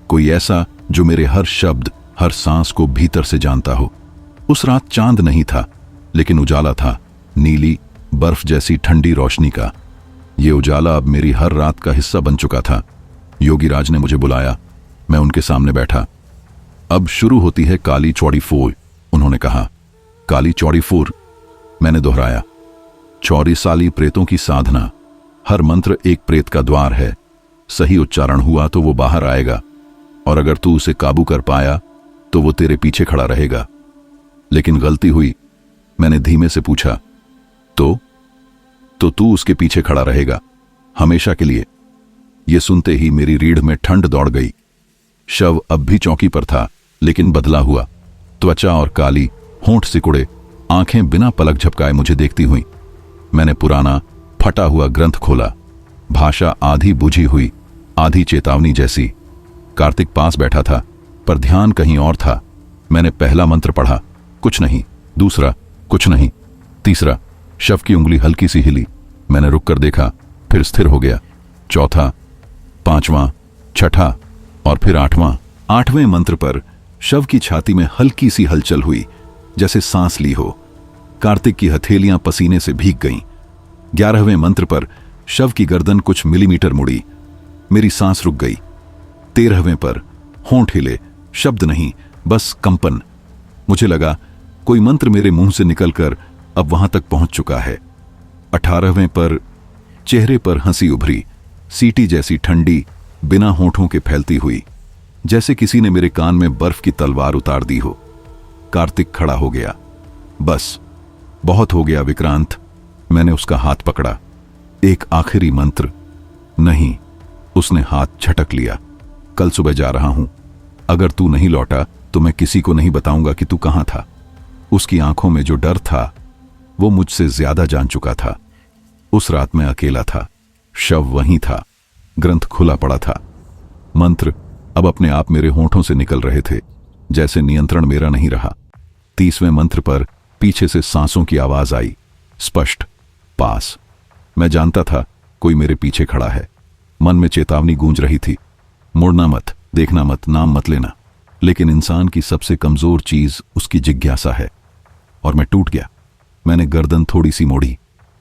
कोई ऐसा जो मेरे हर शब्द, हर सांस को भीतर से जानता हो। उस रात चांद नहीं था, लेकिन उजाला था, नीली बर्फ जैसी ठंडी रोशनी का। ये उजाला अब मेरी हर रात का हिस्सा बन चुका था। योगीराज ने मुझे बुलाया। मैं उनके सामने बैठा। अब शुरू होती है काली चौड़ी फोर, उन्होंने कहा। काली चौड़ी फोर, मैंने दोहराया। 24 साली प्रेतों की साधना। हर मंत्र एक प्रेत का द्वार है। सही उच्चारण हुआ तो वो बाहर आएगा, और अगर तू उसे काबू कर पाया तो वो तेरे पीछे खड़ा रहेगा। लेकिन गलती हुई मैंने धीमे से पूछा। तो तू उसके पीछे खड़ा रहेगा हमेशा के लिए। यह सुनते ही मेरी रीढ़ में ठंड दौड़ गई। शव अब भी चौकी पर था, लेकिन बदला हुआ, त्वचा और काली, होंठ सिकुड़े, आंखें बिना पलक झपकाए मुझे देखती हुई। मैंने पुराना फटा हुआ ग्रंथ खोला। भाषा आधी बुझी हुई, आधी चेतावनी जैसी। कार्तिक पास बैठा था, पर ध्यान कहीं और था। मैंने पहला मंत्र पढ़ा, कुछ नहीं। दूसरा, कुछ नहीं। तीसरा, शव की उंगली हल्की सी हिली। मैंने रुक कर देखा, फिर स्थिर हो गया। चौथा, पांचवां, छठा और फिर आठवां। आठवें मंत्र पर शव की छाती में हल्की सी हलचल हुई, जैसे सांस ली हो। कार्तिक की हथेलियां पसीने से भीग गईं। 11वें मंत्र पर शव की गर्दन कुछ मिलीमीटर मुड़ी। मेरी सांस रुक गई। 13वें पर होंठ हिले, शब्द नहीं, बस कंपन। मुझे लगा कोई मंत्र मेरे मुंह से निकलकर अब वहां तक पहुंच चुका है। 18वें पर चेहरे पर हंसी उभरी, सीटी जैसी ठंडी, बिना होंठों के फैलती हुई, जैसे किसी ने मेरे कान में बर्फ की तलवार उतार दी हो। कार्तिक खड़ा हो गया। बस, बहुत हो गया विक्रांत। मैंने उसका हाथ पकड़ा। एक आखिरी मंत्र। नहीं, उसने हाथ झटक लिया। कल सुबह जा रहा हूं। अगर तू नहीं लौटा तो मैं किसी को नहीं बताऊंगा कि तू कहां था। उसकी आंखों में जो डर था वो मुझसे ज्यादा जान चुका था। उस रात मैं अकेला था। शव वहीं था, ग्रंथ खुला पड़ा था। मंत्र अब अपने आप मेरे होंठों से निकल रहे थे, जैसे नियंत्रण मेरा नहीं रहा। 30वें मंत्र पर पीछे से सांसों की आवाज आई, स्पष्ट, पास। मैं जानता था कोई मेरे पीछे खड़ा है। मन में चेतावनी गूंज रही थी, मुड़ना मत, देखना मत, नाम मत लेना। लेकिन इंसान की सबसे कमजोर चीज उसकी जिज्ञासा है, और मैं टूट गया। मैंने गर्दन थोड़ी सी मोड़ी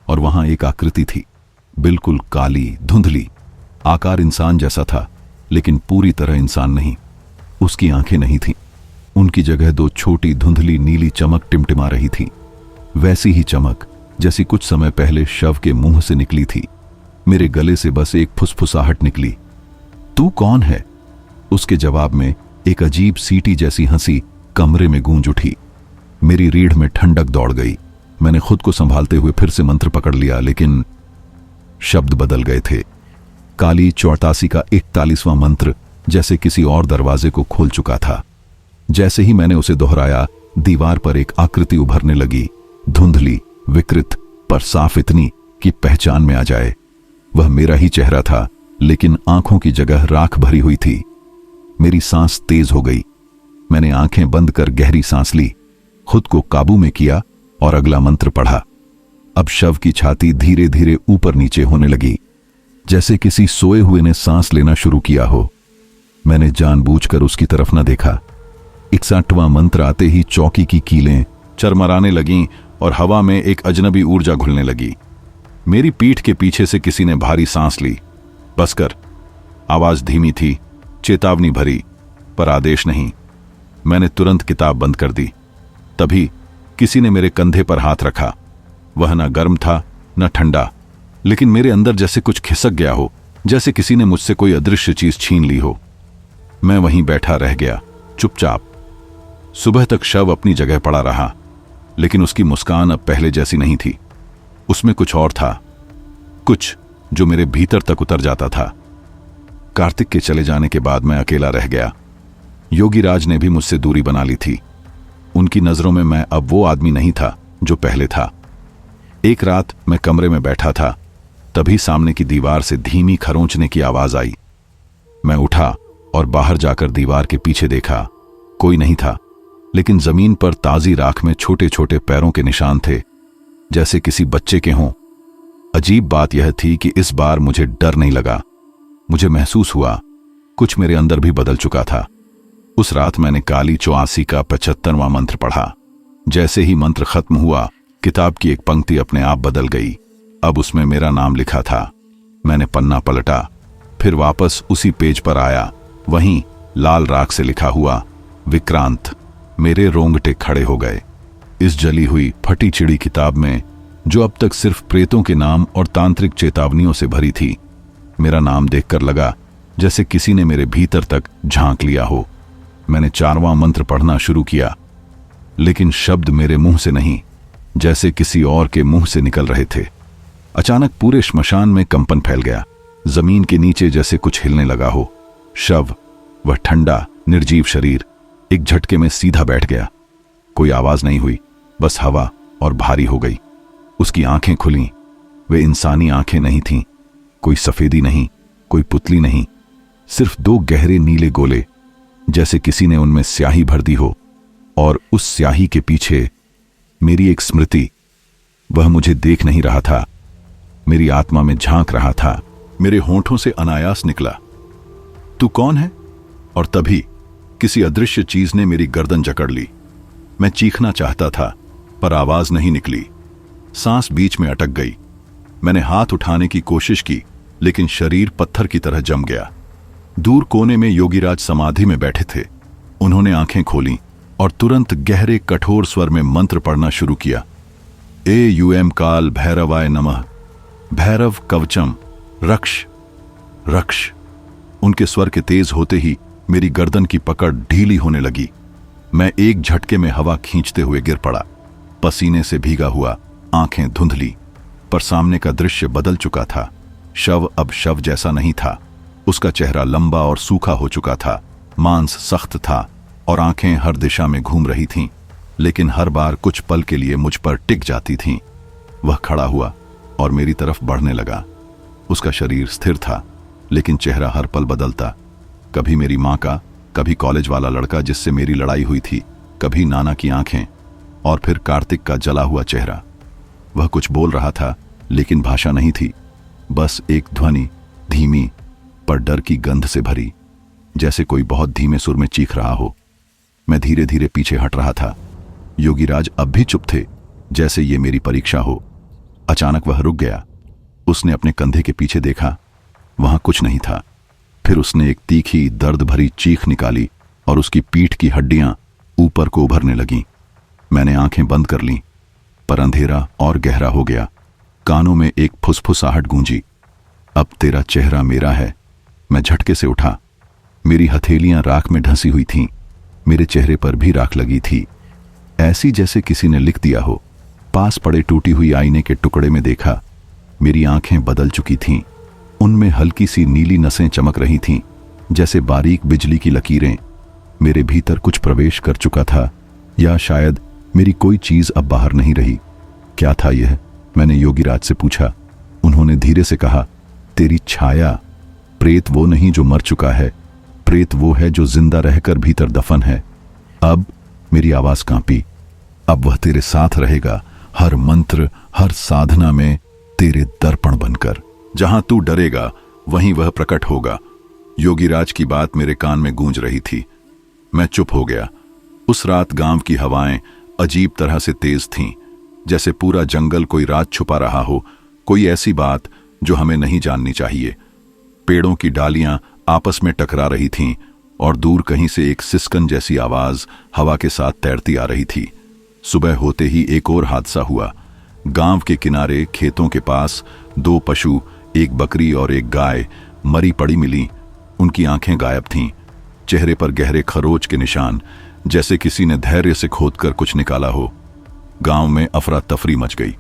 और वहां एक आकृति थी, बिल्कुल काली, धुंधली। आकार इंसान जैसा था, लेकिन पूरी तरह इंसान नहीं। उसकी आंखें नहीं थीं। उनकी जगह दो छोटी धुंधली नीली चमक टिमटिमा रही थी, वैसी ही चमक जैसी कुछ समय पहले शव के मुंह से निकली थी। मेरे गले से बस एक फुसफुसाहट निकली, तू कौन है? उसके जवाब में एक अजीब सीटी जैसी हंसी कमरे में गूंज उठी। मेरी रीढ़ में ठंडक दौड़ गई। मैंने खुद को संभालते हुए फिर से मंत्र पकड़ लिया, लेकिन शब्द बदल गए थे। काली 84 का 41वां मंत्र जैसे किसी और दरवाजे को खोल चुका था। जैसे ही मैंने उसे दोहराया, दीवार पर एक आकृति उभरने लगी, धुंधली, विकृत, पर साफ इतनी कि पहचान में आ जाए। वह मेरा ही चेहरा था, लेकिन आंखों की जगह राख भरी हुई थी। मेरी सांस तेज हो गई। मैंने आंखें बंद कर गहरी सांस ली, खुद को काबू में किया और अगला मंत्र पढ़ा। अब शव की छाती धीरे धीरे ऊपर नीचे होने लगी, जैसे किसी सोए हुए ने सांस लेना शुरू किया हो। मैंने जानबूझकर उसकी तरफ न देखा। 61वां मंत्र आते ही चौकी की कीलें चरमराने लगीं और हवा में एक अजनबी ऊर्जा घुलने लगी। मेरी पीठ के पीछे से किसी ने भारी सांस ली। बस कर। आवाज धीमी थी, चेतावनी भरी, पर आदेश नहीं। मैंने तुरंत किताब बंद कर दी। तभी किसी ने मेरे कंधे पर हाथ रखा। वह न गर्म था न ठंडा, लेकिन मेरे अंदर जैसे कुछ खिसक गया हो, जैसे किसी ने मुझसे कोई अदृश्य चीज छीन ली हो। मैं वहीं बैठा रह गया, चुपचाप। सुबह तक शव अपनी जगह पड़ा रहा, लेकिन उसकी मुस्कान अब पहले जैसी नहीं थी। उसमें कुछ और था, कुछ जो मेरे भीतर तक उतर जाता था। कार्तिक के चले जाने के बाद मैं अकेला रह गया। योगीराज ने भी मुझसे दूरी बना ली थी। उनकी नजरों में मैं अब वो आदमी नहीं था जो पहले था। एक रात मैं कमरे में बैठा था, तभी सामने की दीवार से धीमी खरोंचने की आवाज आई। मैं उठा और बाहर जाकर दीवार के पीछे देखा। कोई नहीं था, लेकिन जमीन पर ताजी राख में छोटे छोटे पैरों के निशान थे, जैसे किसी बच्चे के हों। अजीब बात यह थी कि इस बार मुझे डर नहीं लगा। मुझे महसूस हुआ कुछ मेरे अंदर भी बदल चुका था। उस रात मैंने काली 84 का 75वां मंत्र पढ़ा। जैसे ही मंत्र खत्म हुआ, किताब की एक पंक्ति अपने आप बदल गई। अब उसमें मेरा नाम लिखा था। मैंने पन्ना पलटा, फिर वापस उसी पेज पर आया। वहीं लाल राख से लिखा हुआ विक्रांत। मेरे रोंगटे खड़े हो गए। इस जली हुई फटी चिड़ी किताब में, जो अब तक सिर्फ प्रेतों के नाम और तांत्रिक चेतावनियों से भरी थी, मेरा नाम देखकर लगा जैसे किसी ने मेरे भीतर तक झांक लिया हो। मैंने 4वां मंत्र पढ़ना शुरू किया, लेकिन शब्द मेरे मुंह से नहीं, जैसे किसी और के मुंह से निकल रहे थे। अचानक पूरे श्मशान में कंपन फैल गया। जमीन के नीचे जैसे कुछ हिलने लगा हो। शव, वह ठंडा निर्जीव शरीर, एक झटके में सीधा बैठ गया। कोई आवाज नहीं हुई, बस हवा और भारी हो गई। उसकी आंखें खुलीं। वे इंसानी आंखें नहीं थीं। कोई सफेदी नहीं, कोई पुतली नहीं, सिर्फ दो गहरे नीले गोले, जैसे किसी ने उनमें स्याही भर दी हो। और उस स्याही के पीछे मेरी एक स्मृति। वह मुझे देख नहीं रहा था, मेरी आत्मा में झांक रहा था। मेरे होंठों से अनायास निकला, तू कौन है? और तभी किसी अदृश्य चीज ने मेरी गर्दन जकड़ ली। मैं चीखना चाहता था, पर आवाज नहीं निकली। सांस बीच में अटक गई। मैंने हाथ उठाने की कोशिश की, लेकिन शरीर पत्थर की तरह जम गया। दूर कोने में योगीराज समाधि में बैठे थे। उन्होंने आंखें खोलीं और तुरंत गहरे कठोर स्वर में मंत्र पढ़ना शुरू किया। ए काल भैरवाय नमः, भैरव कवचम रक्ष रक्ष। उनके स्वर के तेज होते ही मेरी गर्दन की पकड़ ढीली होने लगी। मैं एक झटके में हवा खींचते हुए गिर पड़ा, पसीने से भीगा हुआ, आंखें धुंधली। पर सामने का दृश्य बदल चुका था। शव अब शव जैसा नहीं था। उसका चेहरा लंबा और सूखा हो चुका था, मांस सख्त था और आंखें हर दिशा में घूम रही थीं, लेकिन हर बार कुछ पल के लिए मुझ पर टिक जाती थीं। वह खड़ा हुआ और मेरी तरफ बढ़ने लगा। उसका शरीर स्थिर था, लेकिन चेहरा हर पल बदलता। कभी मेरी माँ का, कभी कॉलेज वाला लड़का जिससे मेरी लड़ाई हुई थी, कभी नाना की आंखें, और फिर कार्तिक का जला हुआ चेहरा। वह कुछ बोल रहा था, लेकिन भाषा नहीं थी, बस एक ध्वनि, धीमी पर डर की गंध से भरी, जैसे कोई बहुत धीमे सुर में चीख रहा हो। मैं धीरे धीरे पीछे हट रहा था। योगीराज अब भी चुप थे, जैसे ये मेरी परीक्षा हो। अचानक वह रुक गया। उसने अपने कंधे के पीछे देखा, वहां कुछ नहीं था। फिर उसने एक तीखी दर्द भरी चीख निकाली और उसकी पीठ की हड्डियां ऊपर को उभरने लगीं। मैंने आंखें बंद कर लीं, पर अंधेरा और गहरा हो गया। कानों में एक फुसफुसाहट गूंजी, अब तेरा चेहरा मेरा है। मैं झटके से उठा। मेरी हथेलियां राख में ढंसी हुई थीं। मेरे चेहरे पर भी राख लगी थी, ऐसी जैसे किसी ने लिख दिया हो। पास पड़े टूटी हुई आईने के टुकड़े में देखा, मेरी आंखें बदल चुकी थीं। उनमें हल्की सी नीली नसें चमक रही थीं, जैसे बारीक बिजली की लकीरें। मेरे भीतर कुछ प्रवेश कर चुका था, या शायद मेरी कोई चीज अब बाहर नहीं रही। क्या था यह? मैंने योगीराज से पूछा। उन्होंने धीरे से कहा, तेरी छाया। प्रेत वो नहीं जो मर चुका है, प्रेत वो है जो जिंदा रहकर भीतर दफन है। अब मेरी आवाज कांपी। अब वह तेरे साथ रहेगा, हर मंत्र, हर साधना में तेरे दर्पण बनकर। जहां तू डरेगा वहीं वह प्रकट होगा। योगीराज की बात मेरे कान में गूंज रही थी। मैं चुप हो गया। उस रात गांव की हवाएं अजीब तरह से तेज थीं, जैसे पूरा जंगल कोई राज छुपा रहा हो, कोई ऐसी बात जो हमें नहीं जाननी चाहिए। पेड़ों की डालियां आपस में टकरा रही थीं और दूर कहीं से एक सिसकन जैसी आवाज हवा के साथ तैरती आ रही थी। सुबह होते ही एक और हादसा हुआ। गांव के किनारे खेतों के पास दो पशु, एक बकरी और एक गाय, मरी पड़ी मिली। उनकी आंखें गायब थीं, चेहरे पर गहरे खरोच के निशान, जैसे किसी ने धैर्य से खोदकर कुछ निकाला हो। गांव में अफरा तफरी मच गई।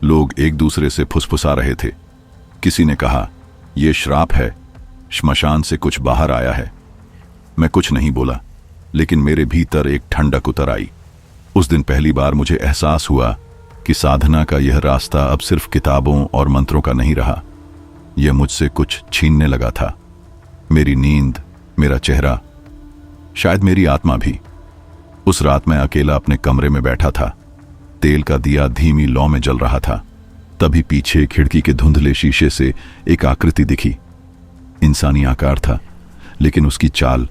लोग एक दूसरे से फुसफुसा रहे थे। किसी ने कहा, यह श्राप है, श्मशान से कुछ बाहर आया है। मैं कुछ नहीं बोला, लेकिन मेरे भीतर एक ठंडक उतर आई। उस दिन पहली बार मुझे एहसास हुआ कि साधना का यह रास्ता अब सिर्फ किताबों और मंत्रों का नहीं रहा। यह मुझसे कुछ छीनने लगा था। मेरी नींद, मेरा चेहरा, शायद मेरी आत्मा भी। उस रात मैं अकेला अपने कमरे में बैठा था। तेल का दिया धीमी लौ में जल रहा था। तभी पीछे खिड़की के धुंधले शीशे से एक आकृति दिखी। इंसानी आकार था, लेकिन उसकी चाल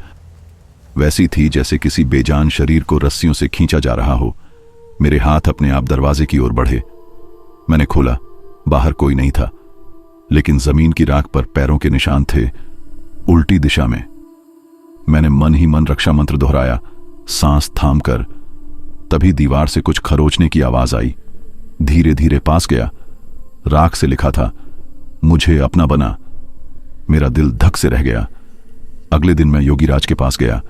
वैसी थी जैसे किसी बेजान शरीर को रस्सियों से खींचा जा रहा हो। मेरे हाथ अपने आप दरवाजे की ओर बढ़े। मैंने खोला। बाहर कोई नहीं था, लेकिन जमीन की राख पर पैरों के निशान थे, उल्टी दिशा में। मैंने मन ही मन रक्षा मंत्र दोहराया, सांस थाम कर। तभी दीवार से कुछ खरोचने की आवाज आई। धीरे धीरे पास गया। राख से लिखा था, मुझे अपना बना। मेरा दिल धक से रह गया। अगले दिन मैं योगीराज के पास गया।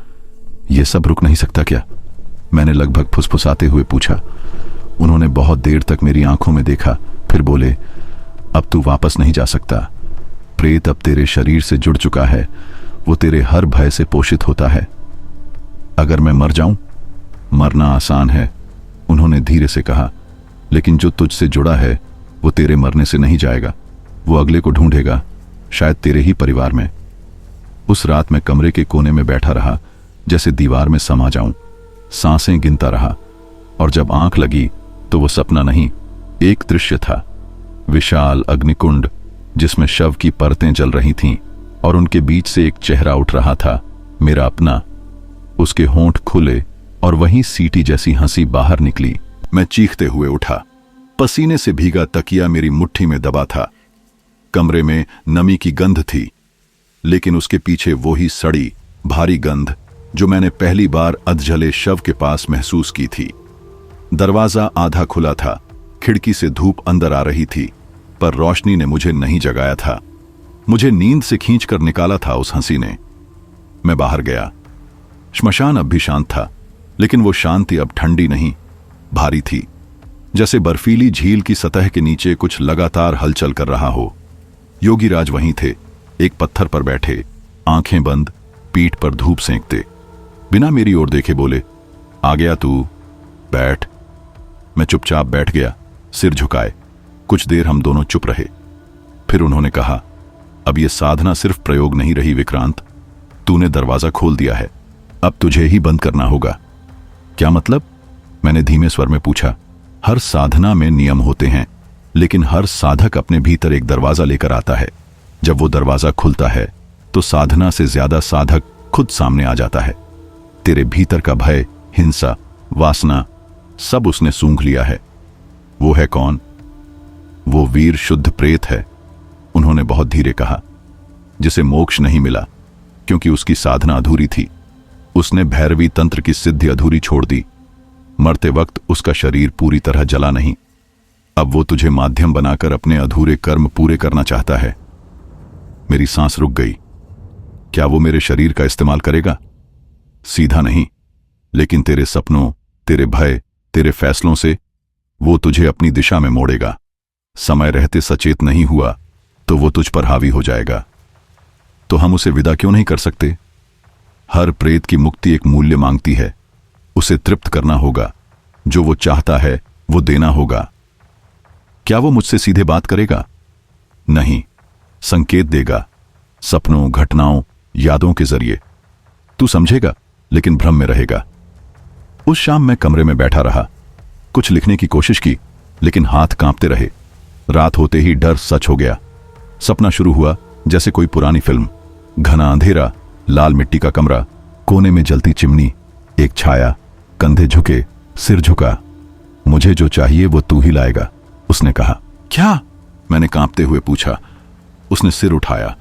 यह सब रुक नहीं सकता क्या? मैंने लगभग फुसफुसाते हुए पूछा। उन्होंने बहुत देर तक मेरी आंखों में देखा, फिर बोले, अब तू वापस नहीं जा सकता। प्रेत अब तेरे शरीर से जुड़ चुका है, वो तेरे हर भय से पोषित होता है। अगर मैं मर जाऊं? मरना आसान है, उन्होंने धीरे से कहा, लेकिन जो तुझसे जुड़ा है वो तेरे मरने से नहीं जाएगा। वो अगले को ढूंढेगा, शायद तेरे ही परिवार में। उस रात मैं कमरे के कोने में बैठा रहा, जैसे दीवार में समा जाऊं। सांसें गिनता रहा, और जब आंख लगी तो वो सपना नहीं, एक दृश्य था। विशाल अग्निकुंड जिसमें शव की परतें जल रही थीं, और उनके बीच से एक चेहरा उठ रहा था, मेरा अपना। उसके होंठ खुले और वहीं सीटी जैसी हंसी बाहर निकली। मैं चीखते हुए उठा। पसीने से भीगा तकिया मेरी मुट्ठी में दबा था। कमरे में नमी की गंध थी, लेकिन उसके पीछे वो ही सड़ी भारी गंध जो मैंने पहली बार अधजले शव के पास महसूस की थी। दरवाजा आधा खुला था, खिड़की से धूप अंदर आ रही थी, पर रोशनी ने मुझे नहीं जगाया था। मुझे नींद से खींचकर निकाला था उस हंसी ने। मैं बाहर गया। श्मशान अब भी शांत था, लेकिन वो शांति अब ठंडी नहीं, भारी थी, जैसे बर्फीली झील की सतह के नीचे कुछ लगातार हलचल कर रहा हो। योगीराज वहीं थे, एक पत्थर पर बैठे, आंखें बंद, पीठ पर धूप सेंकते। बिना मेरी ओर देखे बोले, आ गया तू, बैठ। मैं चुपचाप बैठ गया, सिर झुकाए। कुछ देर हम दोनों चुप रहे। फिर उन्होंने कहा, अब ये साधना सिर्फ प्रयोग नहीं रही विक्रांत, तूने दरवाजा खोल दिया है, अब तुझे ही बंद करना होगा। क्या मतलब? मैंने धीमे स्वर में पूछा। हर साधना में नियम होते हैं, लेकिन हर साधक अपने भीतर एक दरवाजा लेकर आता है। जब वो दरवाजा खुलता है तो साधना से ज्यादा साधक खुद सामने आ जाता है। तेरे भीतर का भय, हिंसा, वासना, सब उसने सूंघ लिया है। वो है कौन? वो वीर शुद्ध प्रेत है, उन्होंने बहुत धीरे कहा, जिसे मोक्ष नहीं मिला क्योंकि उसकी साधना अधूरी थी। उसने भैरवी तंत्र की सिद्धि अधूरी छोड़ दी। मरते वक्त उसका शरीर पूरी तरह जला नहीं। अब वो तुझे माध्यम बनाकर अपने अधूरे कर्म पूरे करना चाहता है। मेरी सांस रुक गई। क्या वो मेरे शरीर का इस्तेमाल करेगा? सीधा नहीं, लेकिन तेरे सपनों, तेरे भय, तेरे फैसलों से वो तुझे अपनी दिशा में मोड़ेगा। समय रहते सचेत नहीं हुआ तो वो तुझ पर हावी हो जाएगा। तो हम उसे विदा क्यों नहीं कर सकते? हर प्रेत की मुक्ति एक मूल्य मांगती है, उसे तृप्त करना होगा। जो वो चाहता है वो देना होगा। क्या वो मुझसे सीधे बात करेगा? नहीं, संकेत देगा, सपनों, घटनाओं, यादों के जरिए। तू समझेगा, लेकिन भ्रम में रहेगा। उस शाम मैं कमरे में बैठा रहा, कुछ लिखने की कोशिश की, लेकिन हाथ कांपते रहे। रात होते ही डर सच हो गया। सपना शुरू हुआ जैसे कोई पुरानी फिल्म। घना अंधेरा, लाल मिट्टी का कमरा, कोने में जलती चिमनी, एक छाया, कंधे झुके, सिर झुका। मुझे जो चाहिए वो तू ही लाएगा, उसने कहा। क्या? मैंने कांपते हुए पूछा। उसने सिर उठाया।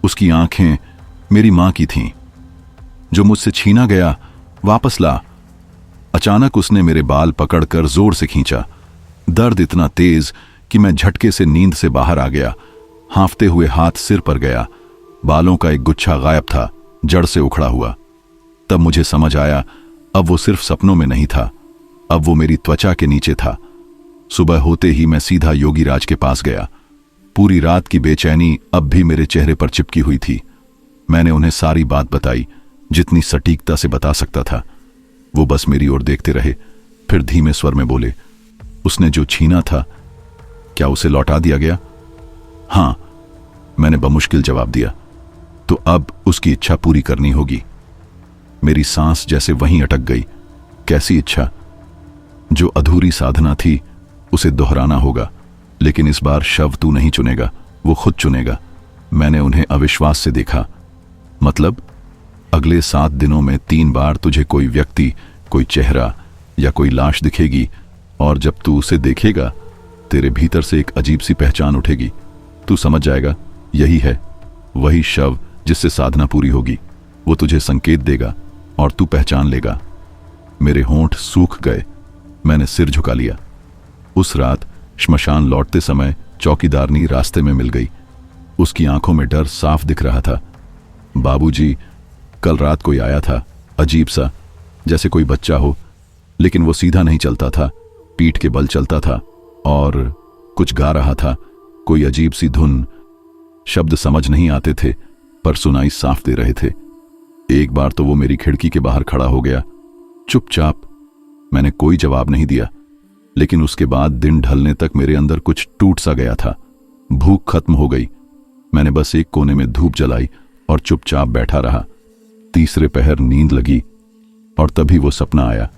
उसकी आंखें मेरी मां की थीं। जो मुझसे छीना गया वापस ला। अचानक उसने मेरे बाल पकड़कर जोर से खींचा। दर्द इतना तेज कि मैं झटके से नींद से बाहर आ गया। हांफते हुए हाथ सिर पर गया। बालों का एक गुच्छा गायब था, जड़ से उखड़ा हुआ। तब मुझे समझ आया, अब वो सिर्फ सपनों में नहीं था, अब वो मेरी त्वचा के नीचे था। सुबह होते ही मैं सीधा योगीराज के पास गया। पूरी रात की बेचैनी अब भी मेरे चेहरे पर चिपकी हुई थी। मैंने उन्हें सारी बात बताई, जितनी सटीकता से बता सकता था। वो बस मेरी ओर देखते रहे, फिर धीमे स्वर में बोले, उसने जो छीना था, क्या उसे लौटा दिया गया? हां, मैंने बमुश्किल जवाब दिया। तो अब उसकी इच्छा पूरी करनी होगी। मेरी सांस जैसे वहीं अटक गई। कैसी इच्छा? जो अधूरी साधना थी उसे दोहराना होगा, लेकिन इस बार शव तू नहीं चुनेगा, वो खुद चुनेगा। मैंने उन्हें अविश्वास से देखा। मतलब? अगले 7 दिनों में 3 बार तुझे कोई व्यक्ति, कोई चेहरा या कोई लाश दिखेगी, और जब तू उसे देखेगा तेरे भीतर से एक अजीब सी पहचान उठेगी। तू समझ जाएगा, यही है वही शव जिससे साधना पूरी होगी। वो तुझे संकेत देगा और तू पहचान लेगा। मेरे होंठ सूख गए। मैंने सिर झुका लिया। उस रात श्मशान लौटते समय चौकीदारनी रास्ते में मिल गई। उसकी आंखों में डर साफ दिख रहा था। बाबूजी, कल रात कोई आया था, अजीब सा, जैसे कोई बच्चा हो, लेकिन वो सीधा नहीं चलता था। पीठ के बल चलता था और कुछ गा रहा था, कोई अजीब सी धुन। शब्द समझ नहीं आते थे पर सुनाई साफ दे रहे थे। एक बार तो वो मेरी खिड़की के बाहर खड़ा हो गया, चुपचाप। मैंने कोई जवाब नहीं दिया, लेकिन उसके बाद दिन ढलने तक मेरे अंदर कुछ टूट सा गया था। भूख खत्म हो गई। मैंने बस एक कोने में धूप जलाई और चुपचाप बैठा रहा। तीसरे पहर नींद लगी और तभी वो सपना आया।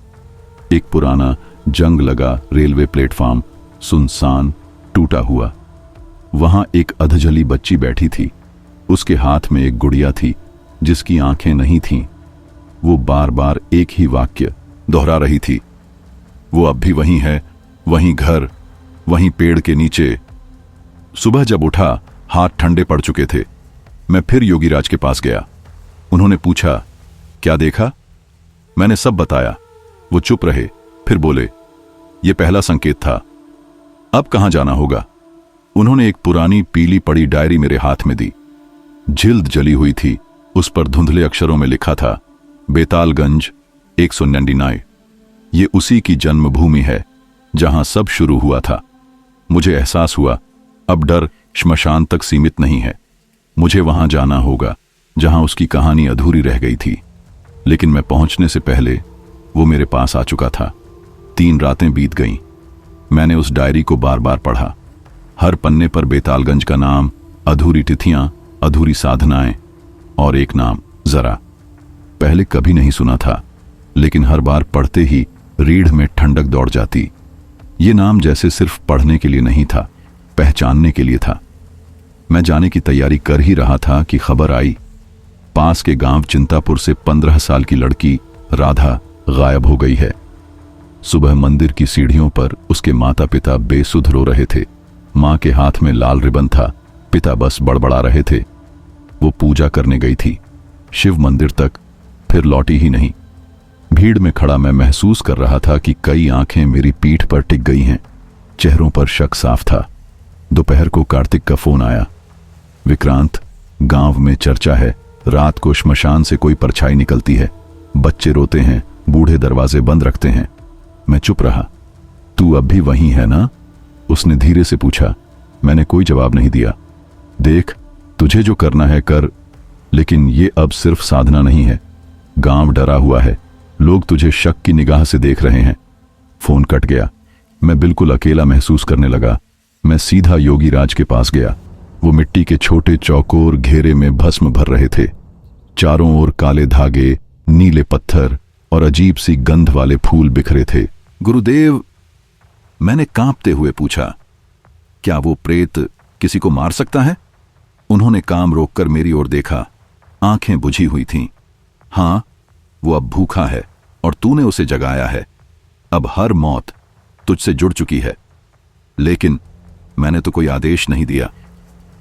एक पुराना जंग लगा रेलवे प्लेटफॉर्म, सुनसान, टूटा हुआ। वहां एक अधजली बच्ची बैठी थी। उसके हाथ में एक गुड़िया थी जिसकी आंखें नहीं थीं। वो बार बार एक ही वाक्य दोहरा रही थी, वो अब भी वहीं है, वहीं घर, वहीं पेड़ के नीचे। सुबह जब उठा, हाथ ठंडे पड़ चुके थे। मैं फिर योगीराज के पास गया। उन्होंने पूछा, क्या देखा? मैंने सब बताया। वो चुप रहे, फिर बोले, यह पहला संकेत था, अब कहां जाना होगा? उन्होंने एक पुरानी पीली पड़ी डायरी मेरे हाथ में दी। जिल्द जली हुई थी, उस पर धुंधले अक्षरों में लिखा था, बेतालगंज 199। ये उसी की जन्मभूमि है जहां सब शुरू हुआ था। मुझे एहसास हुआ अब डर श्मशान तक सीमित नहीं है। मुझे वहां जाना होगा जहां उसकी कहानी अधूरी रह गई थी। लेकिन मैं पहुंचने से पहले वो मेरे पास आ चुका था। 3 रातें बीत गईं। मैंने उस डायरी को बार बार पढ़ा। हर पन्ने पर बेतालगंज का नाम, अधूरी तिथियां, अधूरी साधनाएं और एक नाम, जरा। पहले कभी नहीं सुना था, लेकिन हर बार पढ़ते ही रीढ़ में ठंडक दौड़ जाती। ये नाम जैसे सिर्फ पढ़ने के लिए नहीं था, पहचानने के लिए था। मैं जाने की तैयारी कर ही रहा था कि खबर आई, पास के गांव चिंतापुर से 15 साल की लड़की राधा गायब हो गई है। सुबह मंदिर की सीढ़ियों पर उसके माता पिता बेसुध रो रहे थे। मां के हाथ में लाल रिबन था, पिता बस बड़बड़ा रहे थे। वो पूजा करने गई थी, शिव मंदिर तक, फिर लौटी ही नहीं। भीड़ में खड़ा मैं महसूस कर रहा था कि कई आंखें मेरी पीठ पर टिक गई हैं। चेहरों पर शक साफ था। दोपहर को कार्तिक का फोन आया, विक्रांत, गांव में चर्चा है, रात को श्मशान से कोई परछाई निकलती है, बच्चे रोते हैं, बूढ़े दरवाजे बंद रखते हैं। मैं चुप रहा। तू अब भी वहीं है ना? उसने धीरे से पूछा। मैंने कोई जवाब नहीं दिया। देख, तुझे जो करना है कर, लेकिन ये अब सिर्फ साधना नहीं है। गांव डरा हुआ है, लोग तुझे शक की निगाह से देख रहे हैं। फोन कट गया। मैं बिल्कुल अकेला महसूस करने लगा। मैं सीधा योगीराज के पास गया। वो मिट्टी के छोटे चौकोर घेरे में भस्म भर रहे थे। चारों ओर काले धागे, नीले पत्थर और अजीब सी गंध वाले फूल बिखरे थे। गुरुदेव, मैंने कांपते हुए पूछा, क्या वो प्रेत किसी को मार सकता है? उन्होंने काम रोककर मेरी ओर देखा। आंखें बुझी हुई थीं। हां, वो अब भूखा है और तूने उसे जगाया है। अब हर मौत तुझसे जुड़ चुकी है। लेकिन मैंने तो कोई आदेश नहीं दिया।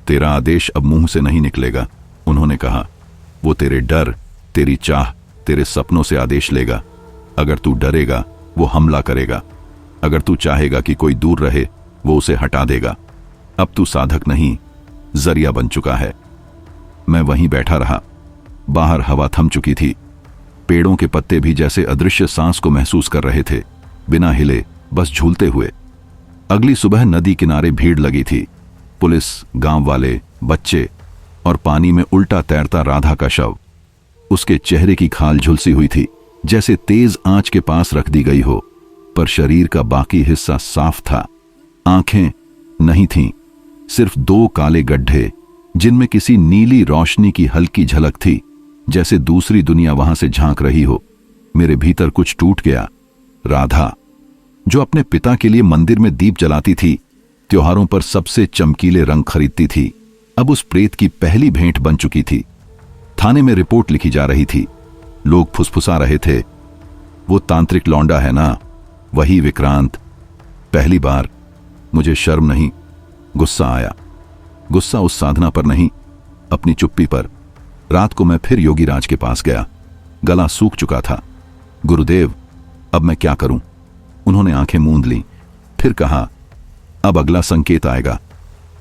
तेरा आदेश अब मुंह से नहीं निकलेगा, उन्होंने कहा। वो तेरे डर, तेरी चाह, तेरे सपनों से आदेश लेगा। अगर तू डरेगा, वो हमला करेगा। अगर तू चाहेगा कि कोई दूर रहे, वो उसे हटा देगा। अब तू साधक नहीं, जरिया बन चुका है। मैं वहीं बैठा रहा। बाहर हवा थम चुकी थी। पेड़ों के पत्ते भी जैसे अदृश्य सांस को महसूस कर रहे थे, बिना हिले, बस झूलते हुए। अगली सुबह नदी किनारे भीड़ लगी थी। पुलिस, गांव वाले, बच्चे और पानी में उल्टा तैरता राधा का शव। उसके चेहरे की खाल झुलसी हुई थी, जैसे तेज आंच के पास रख दी गई हो, पर शरीर का बाकी हिस्सा साफ था। आंखें नहीं थीं, सिर्फ 2 काले गड्ढे जिनमें किसी नीली रोशनी की हल्की झलक थी, जैसे दूसरी दुनिया वहां से झांक रही हो। मेरे भीतर कुछ टूट गया। राधा, जो अपने पिता के लिए मंदिर में दीप जलाती थी, त्योहारों पर सबसे चमकीले रंग खरीदती थी, अब उस प्रेत की पहली भेंट बन चुकी थी। थाने में रिपोर्ट लिखी जा रही थी। लोग फुसफुसा रहे थे, वो तांत्रिक लौंडा है ना, वही विक्रांत। पहली बार मुझे शर्म नहीं, गुस्सा आया। गुस्सा उस साधना पर नहीं, अपनी चुप्पी पर। रात को मैं फिर योगीराज के पास गया। गला सूख चुका था। गुरुदेव, अब मैं क्या करूं? उन्होंने आंखें मूंद लीं, फिर कहा, अब अगला संकेत आएगा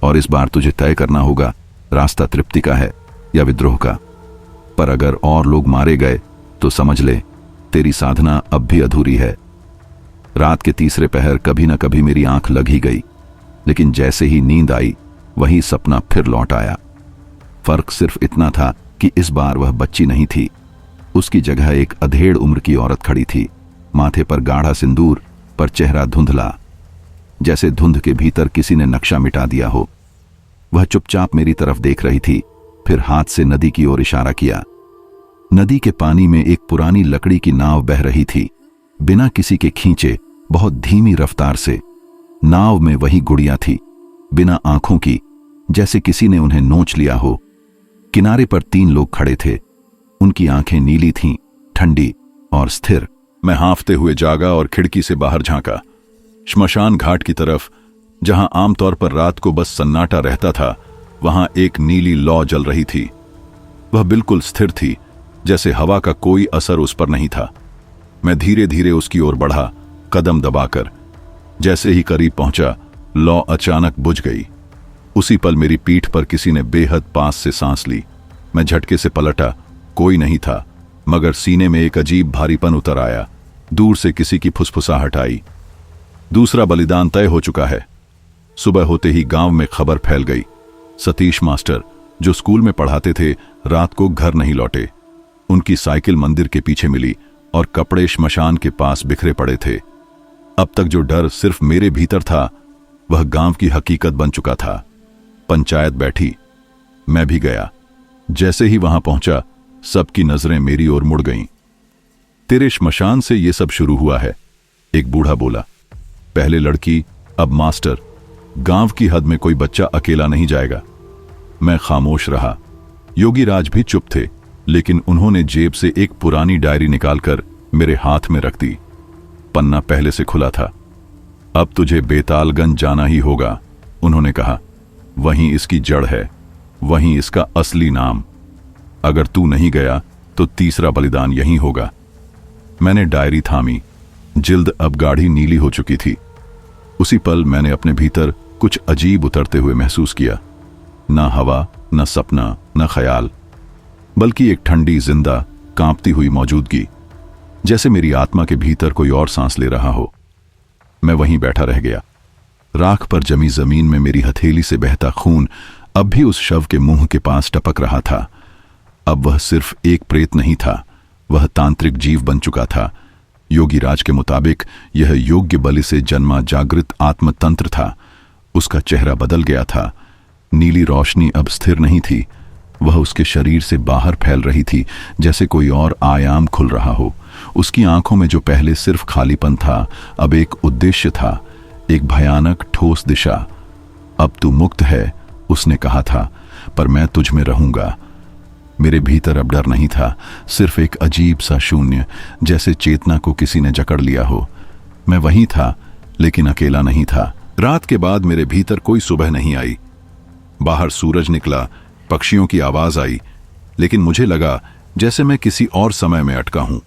और इस बार तुझे तय करना होगा, रास्ता तृप्ति का है या विद्रोह का। पर अगर और लोग मारे गए तो समझ ले, तेरी साधना अब भी अधूरी है। रात के तीसरे पहर कभी न कभी मेरी आंख लग ही गई, लेकिन जैसे ही नींद आई वही सपना फिर लौट आया। फर्क सिर्फ इतना था कि इस बार वह बच्ची नहीं थी, उसकी जगह एक अधेड़ उम्र की औरत खड़ी थी। माथे पर गाढ़ा सिंदूर, पर चेहरा धुंधला, जैसे धुंध के भीतर किसी ने नक्शा मिटा दिया हो। वह चुपचाप मेरी तरफ देख रही थी, फिर हाथ से नदी की ओर इशारा किया। नदी के पानी में एक पुरानी लकड़ी की नाव बह रही थी, बिना किसी के खींचे, बहुत धीमी रफ्तार से। नाव में वही गुड़िया थी, बिना आंखों की, जैसे किसी ने उन्हें नोच लिया हो। किनारे पर 3 लोग खड़े थे, उनकी आंखें नीली थीं, ठंडी और स्थिर। मैं हांफते हुए जागा और खिड़की से बाहर झांका। श्मशान घाट की तरफ, जहां आमतौर पर रात को बस सन्नाटा रहता था, वहां एक नीली लौ जल रही थी। वह बिल्कुल स्थिर थी, जैसे हवा का कोई असर उस पर नहीं था। मैं धीरे धीरे उसकी ओर बढ़ा, कदम दबाकर। जैसे ही करीब पहुंचा, लौ अचानक बुझ गई। उसी पल मेरी पीठ पर किसी ने बेहद पास से सांस ली। मैं झटके से पलटा, कोई नहीं था, मगर सीने में एक अजीब भारीपन उतर आया। दूर से किसी की फुसफुसाहट आई। दूसरा बलिदान तय हो चुका है। सुबह होते ही गांव में खबर फैल गई। सतीश मास्टर, जो स्कूल में पढ़ाते थे, रात को घर नहीं लौटे। उनकी साइकिल मंदिर के पीछे मिली और कपड़े श्मशान के पास बिखरे पड़े थे। अब तक जो डर सिर्फ मेरे भीतर था, वह गांव की हकीकत बन चुका था। पंचायत बैठी, मैं भी गया। जैसे ही वहां पहुंचा, सबकी नजरें मेरी ओर मुड़ गईं। तेरे श्मशान से ये सब शुरू हुआ है, एक बूढ़ा बोला। पहले लड़की, अब मास्टर। गांव की हद में कोई बच्चा अकेला नहीं जाएगा। मैं खामोश रहा। योगी राज भी चुप थे, लेकिन उन्होंने जेब से एक पुरानी डायरी निकालकर मेरे हाथ में रख दी। पन्ना पहले से खुला था। अब तुझे बेतालगंज जाना ही होगा, उन्होंने कहा। वहीं इसकी जड़ है, वहीं इसका असली नाम। अगर तू नहीं गया तो तीसरा बलिदान यहीं होगा। मैंने डायरी थामी। जिल्द अब गाढ़ी नीली हो चुकी थी। उसी पल मैंने अपने भीतर कुछ अजीब उतरते हुए महसूस किया। ना हवा, न सपना, न ख्याल, बल्कि एक ठंडी, जिंदा, कांपती हुई मौजूदगी, जैसे मेरी आत्मा के भीतर कोई और सांस ले रहा हो। मैं वहीं बैठा रह गया। राख पर जमी जमीन में मेरी हथेली से बहता खून अब भी उस शव के मुंह के पास टपक रहा था। अब वह सिर्फ एक प्रेत नहीं था, वह तांत्रिक जीव बन चुका था। योगी राज के मुताबिक यह योग्य बलि से जन्मा जागृत आत्मतंत्र था। उसका चेहरा बदल गया था। नीली रोशनी अब स्थिर नहीं थी, वह उसके शरीर से बाहर फैल रही थी, जैसे कोई और आयाम खुल रहा हो। उसकी आंखों में जो पहले सिर्फ खालीपन था, अब एक उद्देश्य था, एक भयानक ठोस दिशा। अब तू मुक्त है, उसने कहा था, पर मैं तुझ में रहूंगा। मेरे भीतर अब डर नहीं था, सिर्फ एक अजीब सा शून्य, जैसे चेतना को किसी ने जकड़ लिया हो। मैं वहीं था, लेकिन अकेला नहीं था। रात के बाद मेरे भीतर कोई सुबह नहीं आई। बाहर सूरज निकला, पक्षियों की आवाज आई, लेकिन मुझे लगा जैसे मैं किसी और समय में अटका हूं।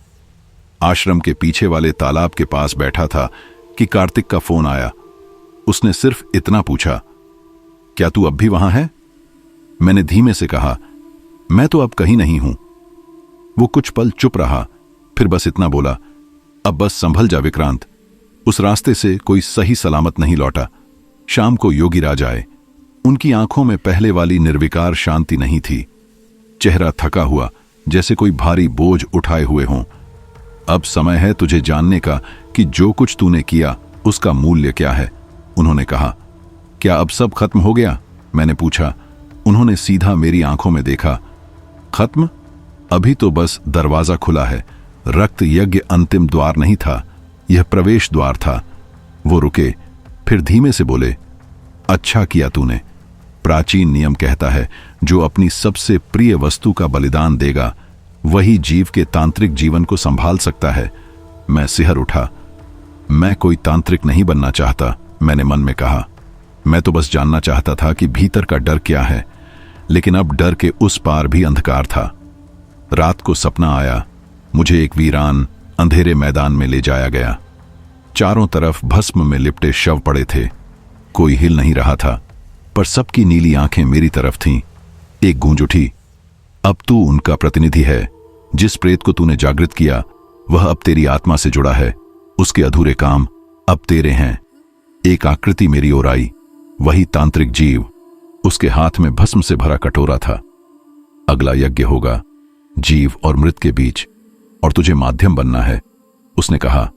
आश्रम के पीछे वाले तालाब के पास बैठा था कि कार्तिक का फोन आया। उसने सिर्फ इतना पूछा, क्या तू अब भी वहां है? मैंने धीमे से कहा, मैं तो अब कहीं नहीं हूं। वो कुछ पल चुप रहा, फिर बस इतना बोला, अब बस संभल जा विक्रांत। उस रास्ते से कोई सही सलामत नहीं लौटा। शाम को योगी राज आए। उनकी आंखों में पहले वाली निर्विकार शांति नहीं थी। चेहरा थका हुआ, जैसे कोई भारी बोझ उठाए हुए हों। अब समय है तुझे जानने का कि जो कुछ तूने किया उसका मूल्य क्या है, उन्होंने कहा। क्या अब सब खत्म हो गया? मैंने पूछा। उन्होंने सीधा मेरी आंखों में देखा। खत्म? अभी तो बस दरवाजा खुला है। रक्त यज्ञ अंतिम द्वार नहीं था, यह प्रवेश द्वार था। वो रुके, फिर धीमे से बोले, अच्छा किया तूने। प्राचीन नियम कहता है, जो अपनी सबसे प्रिय वस्तु का बलिदान देगा, वही जीव के तांत्रिक जीवन को संभाल सकता है। मैं सिहर उठा। मैं कोई तांत्रिक नहीं बनना चाहता, मैंने मन में कहा। मैं तो बस जानना चाहता था कि भीतर का डर क्या है। लेकिन अब डर के उस पार भी अंधकार था। रात को सपना आया, मुझे एक वीरान अंधेरे मैदान में ले जाया गया। चारों तरफ भस्म में लिपटे शव पड़े थे। कोई हिल नहीं रहा था, पर सबकी नीली आंखें मेरी तरफ थीं। एक गूंज उठी, अब तू उनका प्रतिनिधि है। जिस प्रेत को तूने जागृत किया, वह अब तेरी आत्मा से जुड़ा है। उसके अधूरे काम अब तेरे हैं। एक आकृति मेरी ओर आई, वही तांत्रिक जीव। उसके हाथ में भस्म से भरा कटोरा था। अगला यज्ञ होगा जीव और मृत के बीच, और तुझे माध्यम बनना है। उसने कहा,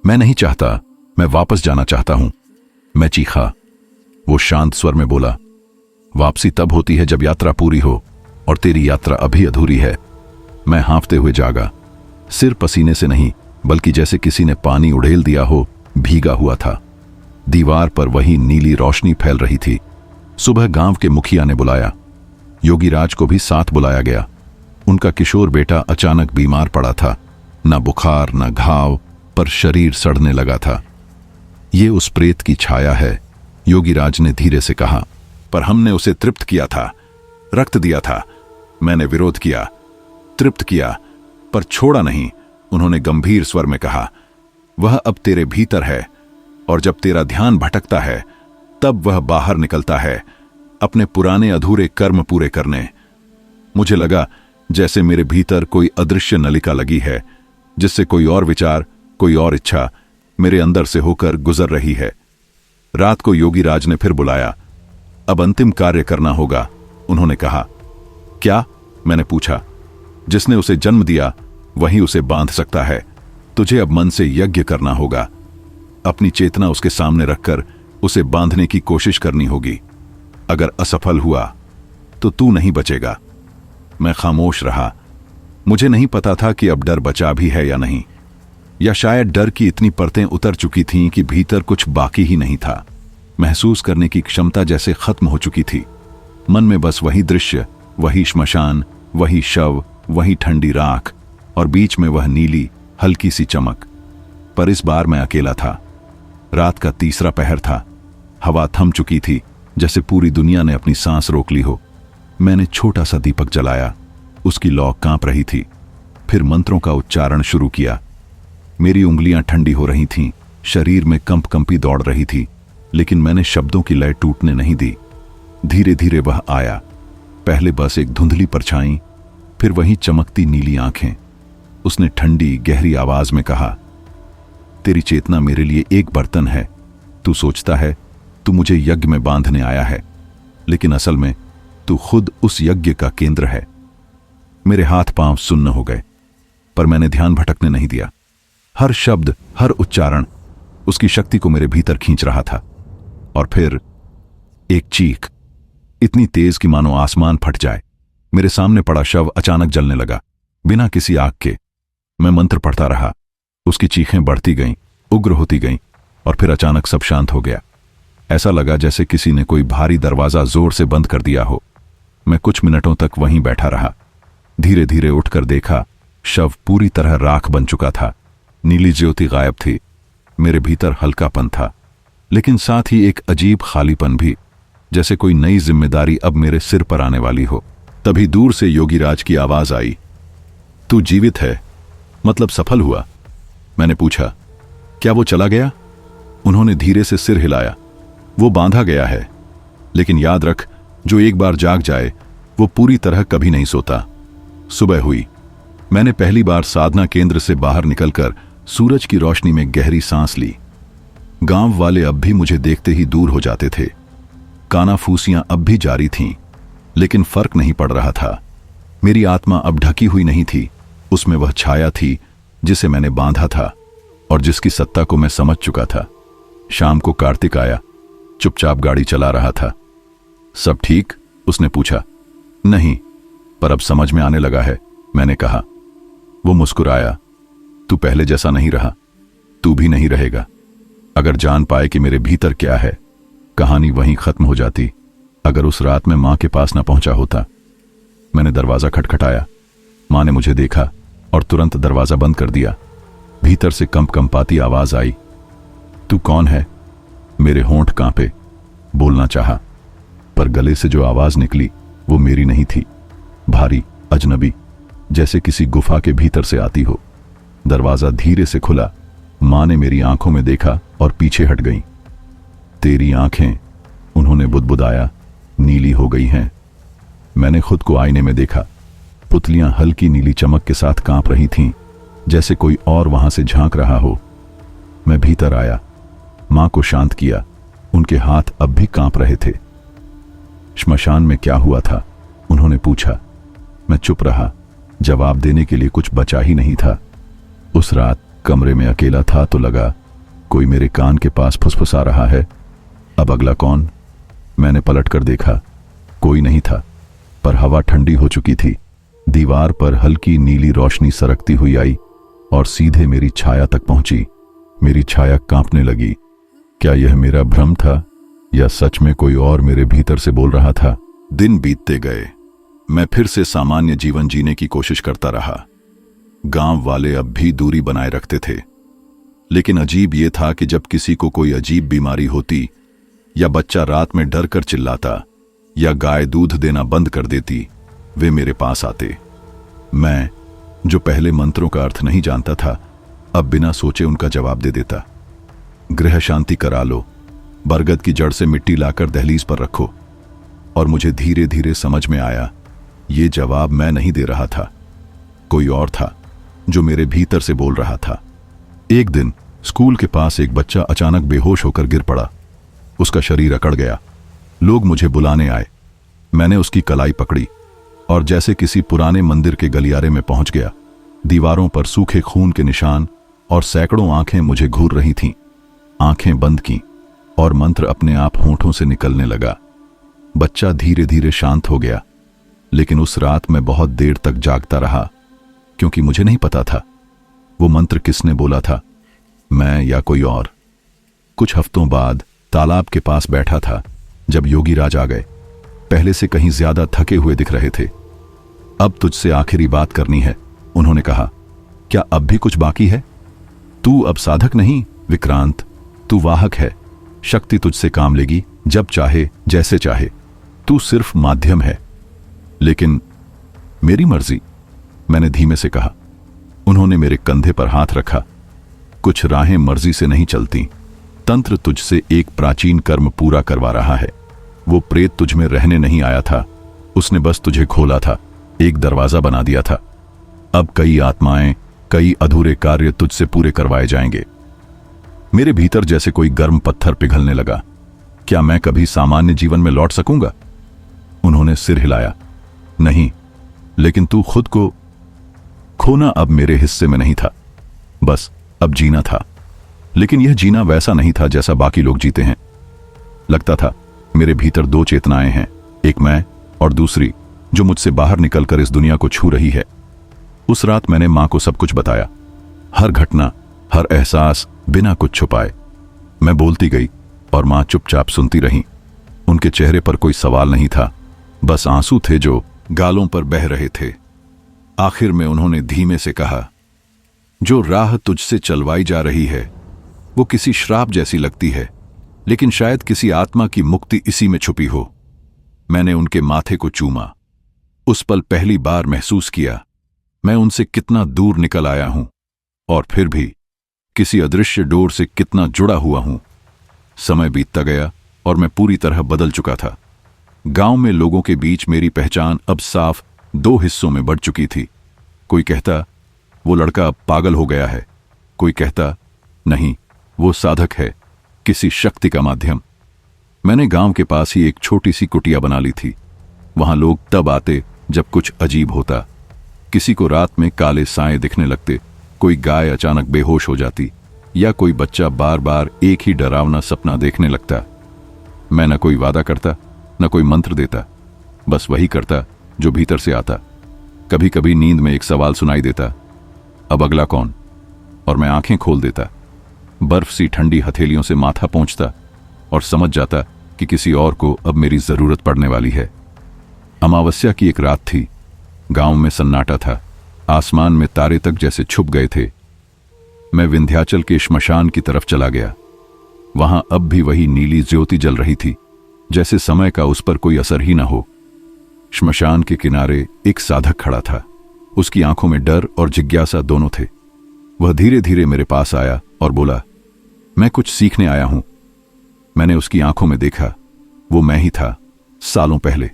मैं नहीं चाहता, मैं वापस जाना चाहता हूं। मैं चीखा। वो शांत स्वर में बोला, वापसी तब होती है जब यात्रा पूरी हो, और तेरी यात्रा अभी अधूरी है। मैं हाँफते हुए जागा, सिर पसीने से नहीं बल्कि जैसे किसी ने पानी उड़ेल दिया हो, भीगा हुआ था। दीवार पर वही नीली रोशनी फैल रही थी। सुबह गांव के मुखिया ने बुलाया। योगीराज को भी साथ बुलाया गया। उनका किशोर बेटा अचानक बीमार पड़ा था। न बुखार न घाव, पर शरीर सड़ने लगा था। ये उस प्रेत की छाया है, योगीराज ने धीरे से कहा। पर हमने उसे तृप्त किया था, रक्त दिया था। मैंने विरोध किया, तृप्त किया, पर छोड़ा नहीं। उन्होंने गंभीर स्वर में कहा, वह अब तेरे भीतर है, और जब तेरा ध्यान भटकता है तब वह बाहर निकलता है, अपने पुराने अधूरे कर्म पूरे करने। मुझे लगा जैसे मेरे भीतर कोई अदृश्य नलिका लगी है, जिससे कोई और विचार, कोई और इच्छा मेरे अंदर से होकर गुजर रही है। रात को योगीराज ने फिर बुलाया। अब अंतिम कार्य करना होगा, उन्होंने कहा। क्या? मैंने पूछा। जिसने उसे जन्म दिया वही उसे बांध सकता है। तुझे अब मन से यज्ञ करना होगा। अपनी चेतना उसके सामने रखकर उसे बांधने की कोशिश करनी होगी। अगर असफल हुआ तो तू नहीं बचेगा। मैं खामोश रहा। मुझे नहीं पता था कि अब डर बचा भी है या नहीं, या शायद डर की इतनी परतें उतर चुकी थीं कि भीतर कुछ बाकी ही नहीं था। महसूस करने की क्षमता जैसे खत्म हो चुकी थी। मन में बस वही दृश्य, वही श्मशान, वही शव, वही ठंडी राख, और बीच में वह नीली हल्की सी चमक। पर इस बार मैं अकेला था। रात का तीसरा पहर था। हवा थम चुकी थी, जैसे पूरी दुनिया ने अपनी सांस रोक ली हो। मैंने छोटा सा दीपक जलाया। उसकी लौ कांप रही थी। फिर मंत्रों का उच्चारण शुरू किया। मेरी उंगलियां ठंडी हो रही थीं, शरीर में कंपी दौड़ रही थी, लेकिन मैंने शब्दों की लय टूटने नहीं दी। धीरे धीरे वह आया। पहले बस एक धुंधली परछाई, फिर वही चमकती नीली आंखें। उसने ठंडी गहरी आवाज में कहा, तेरी चेतना मेरे लिए एक बर्तन है। तू सोचता है तू मुझे यज्ञ में बांधने आया है, लेकिन असल में तू खुद उस यज्ञ का केंद्र है। मेरे हाथ पांव सुन्न हो गए, पर मैंने ध्यान भटकने नहीं दिया। हर शब्द, हर उच्चारण उसकी शक्ति को मेरे भीतर खींच रहा था। और फिर एक चीख, इतनी तेज कि मानो आसमान फट जाए। मेरे सामने पड़ा शव अचानक जलने लगा, बिना किसी आग के। मैं मंत्र पढ़ता रहा। उसकी चीखें बढ़ती गईं, उग्र होती गईं, और फिर अचानक सब शांत हो गया। ऐसा लगा जैसे किसी ने कोई भारी दरवाजा जोर से बंद कर दिया हो। मैं कुछ मिनटों तक वहीं बैठा रहा। धीरे धीरे उठकर देखा, शव पूरी तरह राख बन चुका था। नीली ज्योति गायब थी। मेरे भीतर हल्कापन था, लेकिन साथ ही एक अजीब खालीपन भी, जैसे कोई नई जिम्मेदारी अब मेरे सिर पर आने वाली हो। तभी दूर से योगीराज की आवाज आई, तू जीवित है, मतलब सफल हुआ। मैंने पूछा, क्या वो चला गया? उन्होंने धीरे से सिर हिलाया। वो बांधा गया है, लेकिन याद रख, जो एक बार जाग जाए वो पूरी तरह कभी नहीं सोता। सुबह हुई। मैंने पहली बार साधना केंद्र से बाहर निकलकर सूरज की रोशनी में गहरी सांस ली। गांव वाले अब भी मुझे देखते ही दूर हो जाते थे। कानाफूसियां अब भी जारी थीं, लेकिन फर्क नहीं पड़ रहा था। मेरी आत्मा अब ढकी हुई नहीं थी। उसमें वह छाया थी जिसे मैंने बांधा था और जिसकी सत्ता को मैं समझ चुका था। शाम को कार्तिक आया, चुपचाप गाड़ी चला रहा था। सब ठीक? उसने पूछा। नहीं, पर अब समझ में आने लगा है, मैंने कहा। वो मुस्कुराया। तू पहले जैसा नहीं रहा, तू भी नहीं रहेगा। अगर जान पाए कि मेरे भीतर क्या है, कहानी वहीं खत्म हो जाती। अगर उस रात मैं मां के पास ना पहुंचा होता। मैंने दरवाजा खटखटाया। मां ने मुझे देखा और तुरंत दरवाजा बंद कर दिया। भीतर से कंपाती आवाज आई, तू कौन है? मेरे होंठ कांपे। बोलना चाहा, पर गले से जो आवाज निकली वो मेरी नहीं थी। भारी, अजनबी, जैसे किसी गुफा के भीतर से आती हो। दरवाजा धीरे से खुला। मां ने मेरी आंखों में देखा और पीछे हट गईं। तेरी आंखें, उन्होंने बुदबुदाया, नीली हो गई हैं। मैंने खुद को आईने में देखा। पुतलियां हल्की नीली चमक के साथ कांप रही थीं, जैसे कोई और वहां से झांक रहा हो। मैं भीतर आया। मां को शांत किया। उनके हाथ अब भी कांप रहे थे। श्मशान में क्या हुआ था? उन्होंने पूछा। मैं चुप रहा। जवाब देने के लिए कुछ बचा ही नहीं था। उस रात कमरे में अकेला था तो लगा कोई मेरे कान के पास फुसफुसा रहा है। अब अगला कौन? मैंने पलट कर देखा। कोई नहीं था, पर हवा ठंडी हो चुकी थी। दीवार पर हल्की नीली रोशनी सरकती हुई आई और सीधे मेरी छाया तक पहुंची। मेरी छाया कांपने लगी। क्या यह मेरा भ्रम था या सच में कोई और मेरे भीतर से बोल रहा था? दिन बीतते गए। मैं फिर से सामान्य जीवन जीने की कोशिश करता रहा। गांव वाले अब भी दूरी बनाए रखते थे, लेकिन अजीब यह था कि जब किसी को कोई अजीब बीमारी होती या बच्चा रात में डर कर चिल्लाता या गाय दूध देना बंद कर देती, वे मेरे पास आते। मैं, जो पहले मंत्रों का अर्थ नहीं जानता था, अब बिना सोचे उनका जवाब दे देता। गृह शांति करा लो, बरगद की जड़ से मिट्टी लाकर दहलीज पर रखो। और मुझे धीरे धीरे समझ में आया, ये जवाब मैं नहीं दे रहा था, कोई और था जो मेरे भीतर से बोल रहा था। एक दिन स्कूल के पास एक बच्चा अचानक बेहोश होकर गिर पड़ा। उसका शरीर अकड़ गया। लोग मुझे बुलाने आए। मैंने उसकी कलाई पकड़ी और जैसे किसी पुराने मंदिर के गलियारे में पहुंच गया। दीवारों पर सूखे खून के निशान और सैकड़ों आंखें मुझे घूर रही थीं। आंखें बंद की और मंत्र अपने आप होंठों से निकलने लगा। बच्चा धीरे धीरे शांत हो गया, लेकिन उस रात मैं बहुत देर तक जागता रहा, क्योंकि मुझे नहीं पता था वो मंत्र किसने बोला था, मैं या कोई और। कुछ हफ्तों बाद तालाब के पास बैठा था जब योगी राज आ गए। पहले से कहीं ज्यादा थके हुए दिख रहे थे। अब तुझसे आखिरी बात करनी है, उन्होंने कहा। क्या अब भी कुछ बाकी है? तू अब साधक नहीं विक्रांत, तू वाहक है। शक्ति तुझसे काम लेगी, जब चाहे जैसे चाहे। तू सिर्फ माध्यम है। लेकिन मेरी मर्जी, मैंने धीमे से कहा। उन्होंने मेरे कंधे पर हाथ रखा। कुछ राहें मर्जी से नहीं चलती। तंत्र तुझसे एक प्राचीन कर्म पूरा करवा रहा है। वो प्रेत तुझ में रहने नहीं आया था, उसने बस तुझे खोला था, एक दरवाजा बना दिया था। अब कई आत्माएं, कई अधूरे कार्य तुझसे पूरे करवाए जाएंगे। मेरे भीतर जैसे कोई गर्म पत्थर पिघलने लगा। क्या मैं कभी सामान्य जीवन में लौट सकूंगा? उन्होंने सिर हिलाया। नहीं, लेकिन तू खुद को खोना अब मेरे हिस्से में नहीं था। बस अब जीना था। लेकिन यह जीना वैसा नहीं था जैसा बाकी लोग जीते हैं। लगता था मेरे भीतर दो चेतनाएं हैं, एक मैं और दूसरी जो मुझसे बाहर निकलकर इस दुनिया को छू रही है। उस रात मैंने मां को सब कुछ बताया, हर घटना, हर एहसास, बिना कुछ छुपाए। मैं बोलती गई और मां चुपचाप सुनती रही। उनके चेहरे पर कोई सवाल नहीं था, बस आंसू थे जो गालों पर बह रहे थे। आखिर में उन्होंने धीमे से कहा, जो राह तुझसे चलवाई जा रही है वो किसी श्राप जैसी लगती है, लेकिन शायद किसी आत्मा की मुक्ति इसी में छुपी हो। मैंने उनके माथे को चूमा। उस पल पहली बार महसूस किया मैं उनसे कितना दूर निकल आया हूं और फिर भी किसी अदृश्य डोर से कितना जुड़ा हुआ हूं। समय बीतता गया और मैं पूरी तरह बदल चुका था। गांव में लोगों के बीच मेरी पहचान अब साफ दो हिस्सों में बढ़ चुकी थी। कोई कहता वो लड़का अब पागल हो गया है, कोई कहता नहीं, वो साधक है, किसी शक्ति का माध्यम। मैंने गांव के पास ही एक छोटी सी कुटिया बना ली थी। वहां लोग तब आते जब कुछ अजीब होता। किसी को रात में काले साए दिखने लगते, कोई गाय अचानक बेहोश हो जाती या कोई बच्चा बार बार एक ही डरावना सपना देखने लगता। मैं न कोई वादा करता, न कोई मंत्र देता, बस वही करता जो भीतर से आता। कभी कभी नींद में एक सवाल सुनाई देता, अब अगला कौन? और मैं आंखें खोल देता। बर्फ सी ठंडी हथेलियों से माथा पोंछता और समझ जाता कि किसी और को अब मेरी जरूरत पड़ने वाली है। अमावस्या की एक रात थी। गांव में सन्नाटा था, आसमान में तारे तक जैसे छुप गए थे। मैं विंध्याचल के श्मशान की तरफ चला गया। वहां अब भी वही नीली ज्योति जल रही थी, जैसे समय का उस पर कोई असर ही न हो। श्मशान के किनारे एक साधक खड़ा था। उसकी आंखों में डर और जिज्ञासा दोनों थे। वह धीरे धीरे मेरे पास आया और बोला, मैं कुछ सीखने आया हूं। मैंने उसकी आंखों में देखा, वो मैं ही था, सालों पहले,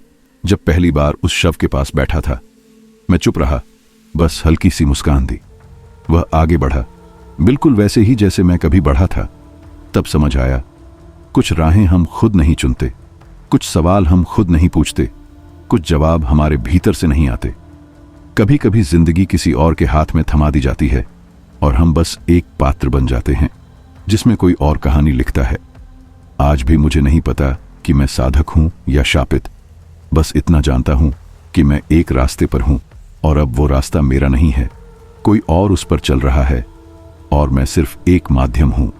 जब पहली बार उस शव के पास बैठा था। मैं चुप रहा, बस हल्की सी मुस्कान दी। वह आगे बढ़ा, बिल्कुल वैसे ही जैसे मैं कभी बढ़ा था। तब समझ आया, कुछ राहें हम खुद नहीं चुनते, कुछ सवाल हम खुद नहीं पूछते, कुछ जवाब हमारे भीतर से नहीं आते। कभी कभी जिंदगी किसी और के हाथ में थमा दी जाती है और हम बस एक पात्र बन जाते हैं जिसमें कोई और कहानी लिखता है। आज भी मुझे नहीं पता कि मैं साधक हूं या शापित, बस इतना जानता हूं कि मैं एक रास्ते पर हूं और अब वो रास्ता मेरा नहीं है, कोई और उस पर चल रहा है और मैं सिर्फ एक माध्यम हूं।